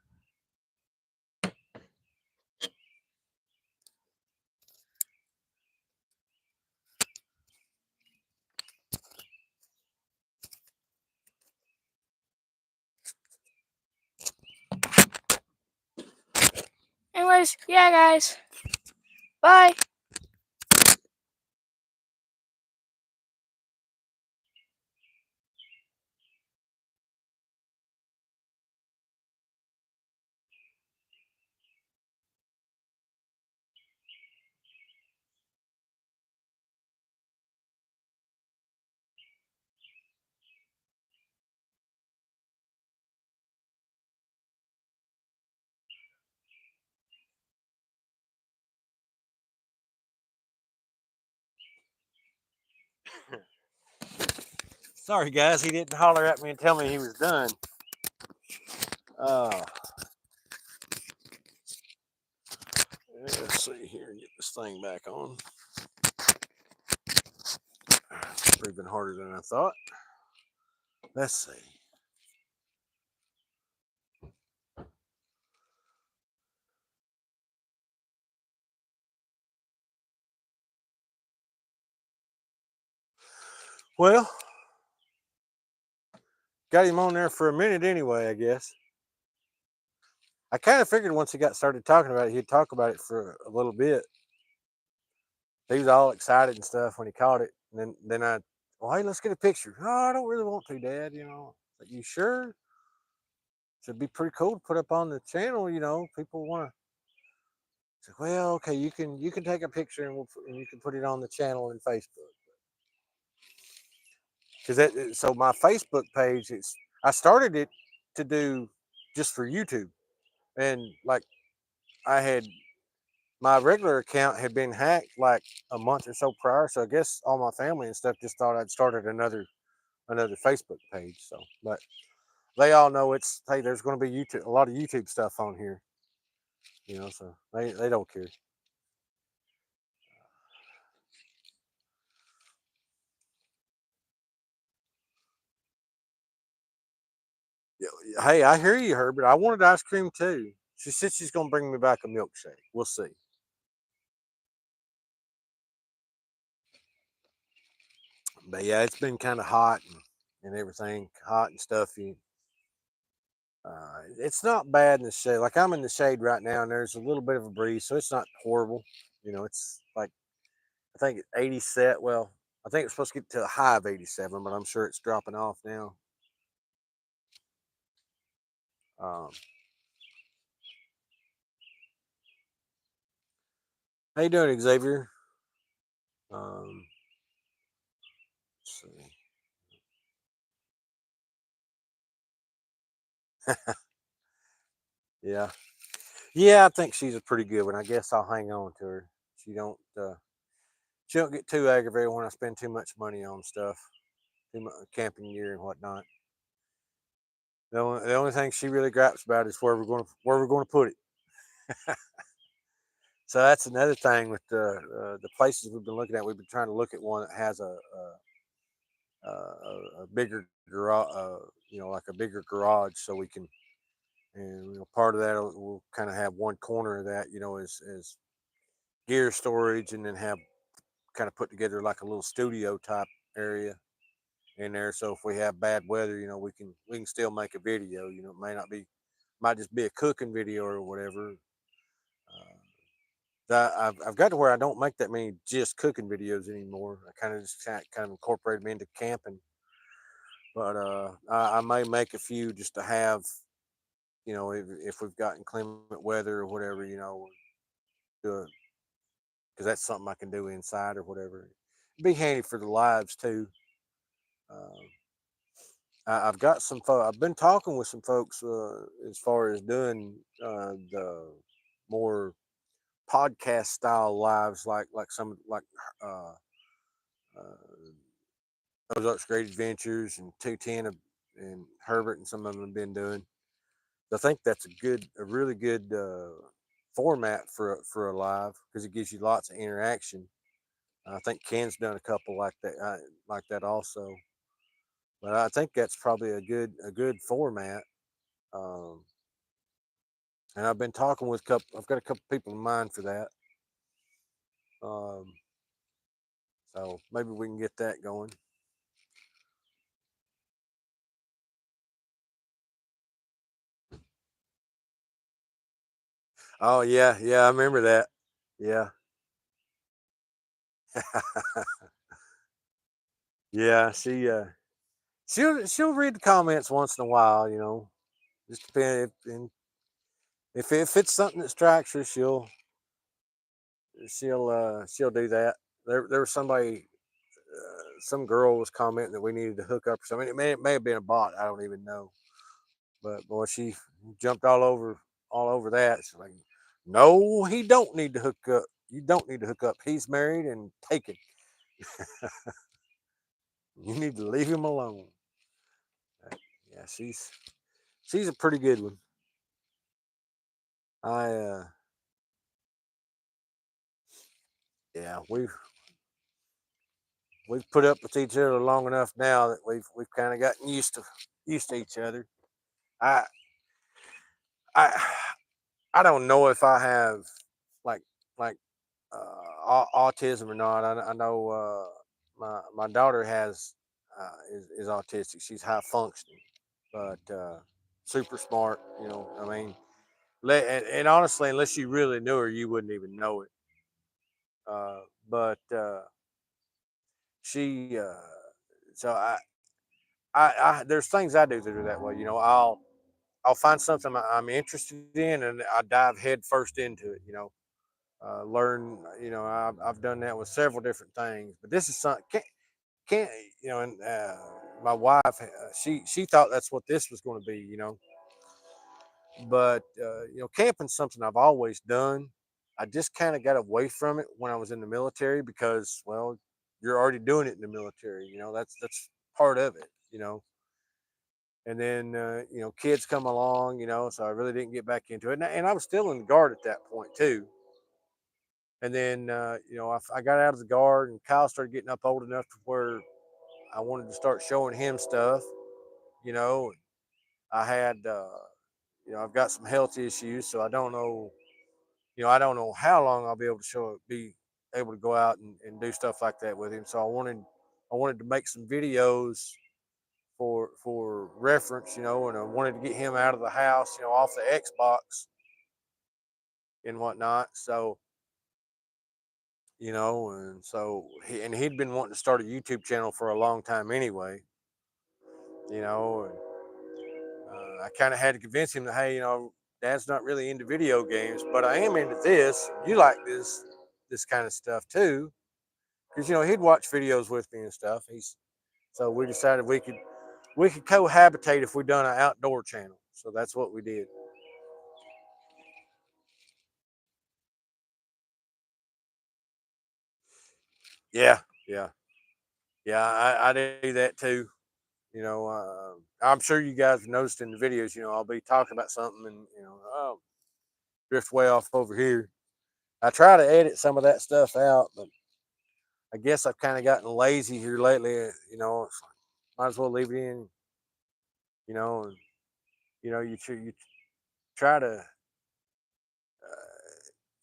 Anyways, yeah, guys. Bye. Sorry, guys. He didn't holler at me and tell me he was done. Uh, let's see here. Get this thing back on. It's proving harder than I thought. Let's see. Well, got him on there for a minute anyway, I guess. I kind of figured once he got started talking about it, he'd talk about it for a little bit. He was all excited and stuff when he caught it. And then I, well, hey, let's get a picture. Oh, I don't really want to, Dad. Like, you sure? It'd be pretty cool to put up on the channel. People want to. Say, well, okay, you can take a picture and you can put it on the channel and Facebook. Because so my Facebook page, I started it to do just for YouTube, and like I had my regular account had been hacked like a month or so prior, so I guess all my family and stuff just thought I'd started another Facebook page. So, but they all know it's, hey, there's going to be a lot of YouTube stuff on here, so they don't care. Yeah, hey, I hear you, Herbert. I wanted ice cream too. She said she's going to bring me back a milkshake. We'll see. But yeah, it's been kind of hot and everything, hot and stuffy. It's not bad in the shade. Like, I'm in the shade right now, and there's a little bit of a breeze, so it's not horrible. It's like, I think it's 80 set. Well, I think it's supposed to get to a high of 87, but I'm sure it's dropping off now. Um, how you doing, Xavier? Um, let's see. Yeah, yeah, I think she's a pretty good one. I guess I'll hang on to her. She don't she don't get too aggravated when I spend too much money on stuff, too much camping gear and whatnot. The only thing she really gripes about is where we're going to put it. So that's another thing with the places we've been looking at. We've been trying to look at one that has a bigger garage, like a bigger garage, so we can. And part of that we'll kind of have one corner of that, as gear storage, and then have kind of put together like a little studio type area in there. So if we have bad weather, we can still make a video. It may not be, might just be a cooking video or whatever. I've got to where I don't make that many just cooking videos anymore. I kind of just kind of incorporate them into camping, but I may make a few just to have, if we've got inclement weather or whatever, because that's something I can do inside or whatever. It'd be handy for the lives too. Um, I've got I've been talking with some folks as far as doing the more podcast style lives, like some like uh, Ozarks Great Adventures and 210 and Herbert and some of them have been doing. I think that's a really good format for a live because it gives you lots of interaction. I think Ken's done a couple like that also. But I think that's probably a good format. Um, and I've been talking with couple. I've got a couple people in mind for that. Um, so maybe we can get that going. Oh yeah, yeah, I remember that. Yeah, yeah. She'll read the comments once in a while. Just depend if it's something that strikes her, she'll do that. There was somebody, some girl was commenting that we needed to hook up or something. It may have been a bot. I don't even know. But boy, she jumped all over that. She's like, no, he don't need to hook up. You don't need to hook up. He's married and taken. You need to leave him alone. Yeah, she's a pretty good one. I yeah, we've put up with each other long enough now that we've kind of gotten used to each other. I I I don't know if I have like like autism or not. I know my daughter is autistic. She's high functioning, but super smart. I mean, and honestly, unless you really knew her, you wouldn't even know it. But she, so there's things I do that are that way. I'll find something I'm interested in, and I dive head first into it. Learn. I've done that with several different things, but this is something can't and my wife, she thought that's what this was going to be. But camping's something I've always done. I just kind of got away from it when I was in the military because, well, you're already doing it in the military. That's part of it. And then kids come along. So I really didn't get back into it, and I was still in the guard at that point too. And then I got out of the guard, and Kyle started getting up old enough to where I wanted to start showing him stuff. You know, I had I've got some health issues, so I don't know how long I'll be able to go out and do stuff like that with him. So I wanted to make some videos for reference, and I wanted to get him out of the house, off the Xbox and whatnot. So and so he'd been wanting to start a YouTube channel for a long time anyway, and I kind of had to convince him that, hey, Dad's not really into video games, but I am into this. You like this kind of stuff too, because he'd watch videos with me and stuff. He's So we decided we could cohabitate if we done an outdoor channel. So that's what we did. Yeah, yeah, yeah. I do that too. I'm sure you guys have noticed in the videos. I'll be talking about something and oh, drift way off over here. I try to edit some of that stuff out, but I guess I've kind of gotten lazy here lately. It's like, might as well leave it in. And you try to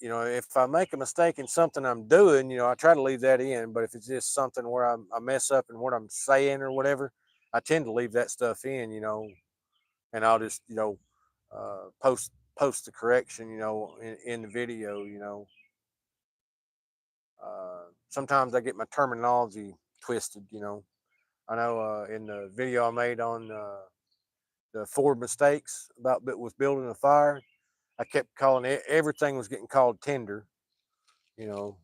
if I make a mistake in something I'm doing, I try to leave that in. But if it's just something where I mess up in what I'm saying or whatever, I tend to leave that stuff in, and I'll just, post the correction, in the video. Sometimes I get my terminology twisted. I know in the video I made on the four mistakes about with building a fire, I kept calling it, everything was getting called tinder. You know,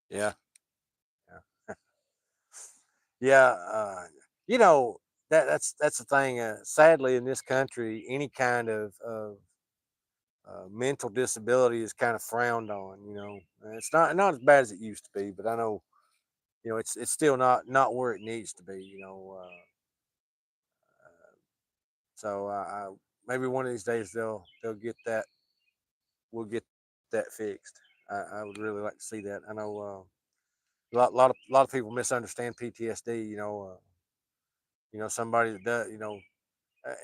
yeah, yeah. Yeah, that's the thing. Sadly, in this country, any kind of mental disability is kind of frowned on. It's not as bad as it used to be, but I know it's still not where it needs to be. So maybe one of these days they'll get that. We'll get that fixed. I would really like to see that. I know a lot of people misunderstand PTSD. Somebody that does. Uh,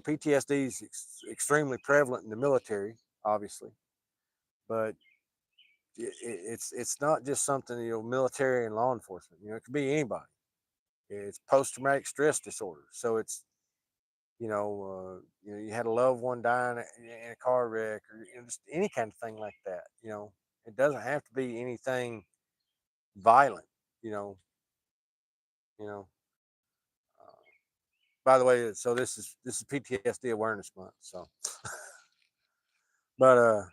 PTSD is extremely prevalent in the military, obviously, but it's not just something military and law enforcement. It could be anybody. It's post traumatic stress disorder. So it's you had a loved one dying in a car wreck or just any kind of thing like that. It doesn't have to be anything violent. You know, you know. Uh, by the way, so this is PTSD awareness month. So, but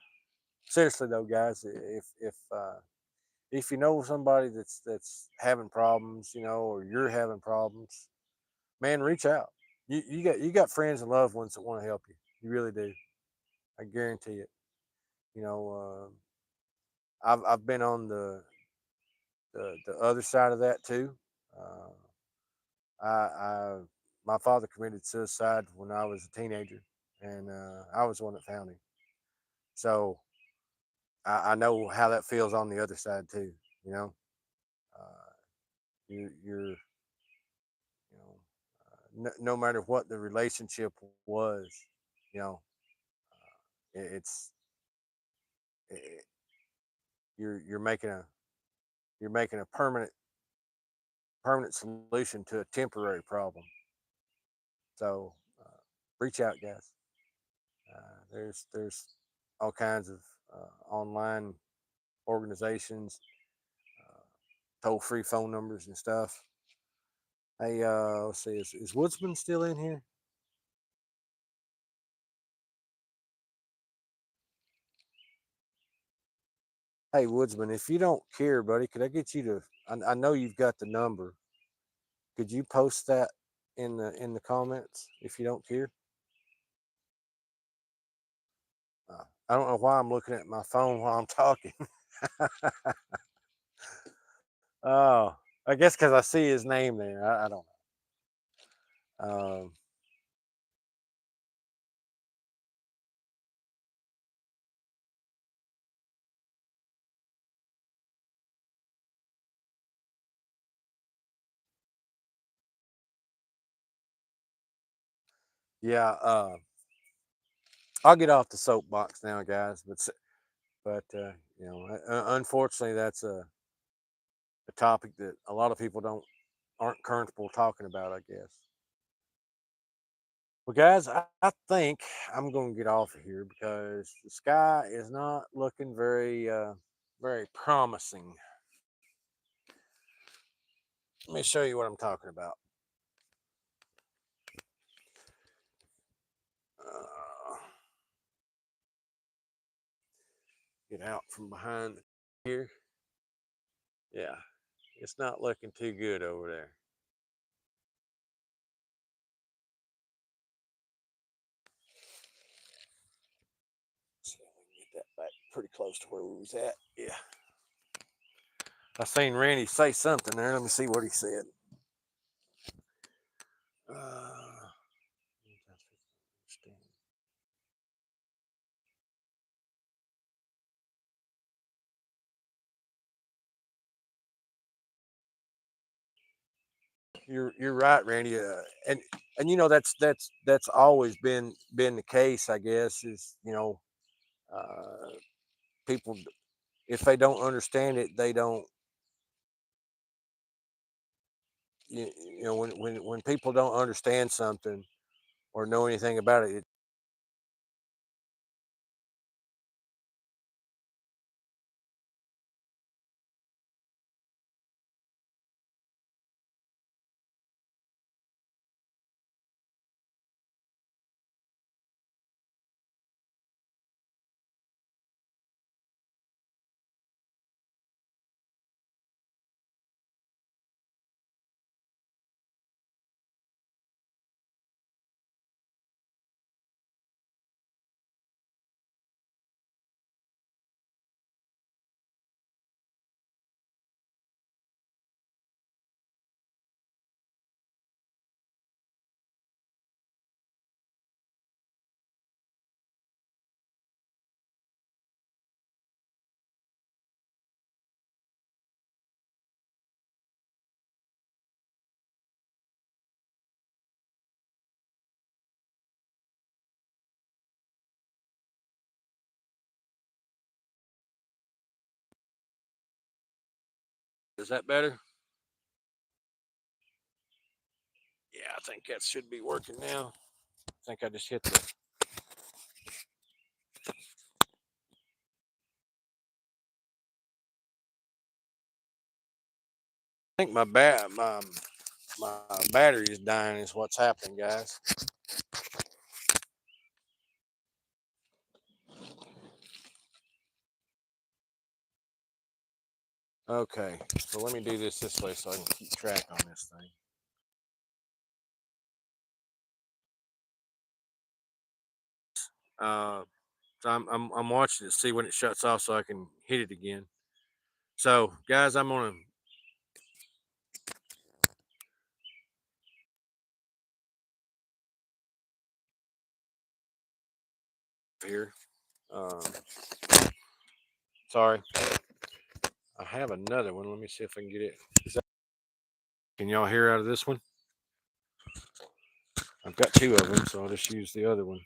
seriously though, guys, if you know somebody that's having problems, or you're having problems, man, reach out. You got friends and loved ones that want to help you. You really do. I guarantee it. You know, I've been on the other side of that too. Uh, I my father committed suicide when I was a teenager, and I was the one that found him. So I know how that feels on the other side too. You know, uh, you're no matter what the relationship was, you know, it's it, you're making a permanent solution to a temporary problem. So reach out, guys. There's all kinds of online organizations, uh, toll free phone numbers and stuff. Hey, let's see, is Woodsman still in here? Hey, Woodsman, if you don't care, buddy, could I get you to? I know you've got the number. Could you post that in the comments if you don't care? I don't know why I'm looking at my phone while I'm talking. Oh, I guess because I see his name there. I don't know. Yeah, I'll get off the soapbox now, guys. But unfortunately, that's a topic that a lot of people don't aren't comfortable talking about, I guess. Well, guys, I think I'm going to get off of here because the sky is not looking very promising. Let me show you what I'm talking about. Uh, get out from behind here. Yeah, it's not looking too good over there. See if we can get that back pretty close to where we was at. Yeah. I seen Randy say something there. Let me see what he said. Uh, you're right, Randy. And you know that's always been the case. I guess is people, if they don't understand it, they don't. When people don't understand something or know anything about it, is that better? Yeah, I think that should be working now. I think I just hit the. I think my battery is dying. Is what's happening, guys. Okay, so let me do this way so I can keep track on this thing. Uh, so I'm watching it to see when it shuts off so I can hit it again. So, guys, I'm gonna here. Um, sorry, I have another one. Let me see if I can get it. Can y'all hear out of this one? I've got two of them, so I'll just use the other one.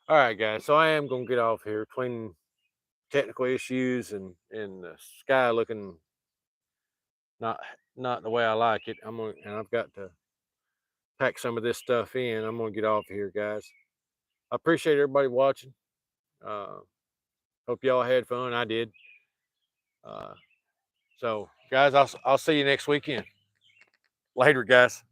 All right, guys. So I am gonna get off here between technical issues and the sky looking not not the way I like it. I've got to pack some of this stuff in. I'm gonna get off here, guys. I appreciate everybody watching. Uh, hope y'all had fun. I did. Uh, so, guys, I'll see you next weekend. Later, guys.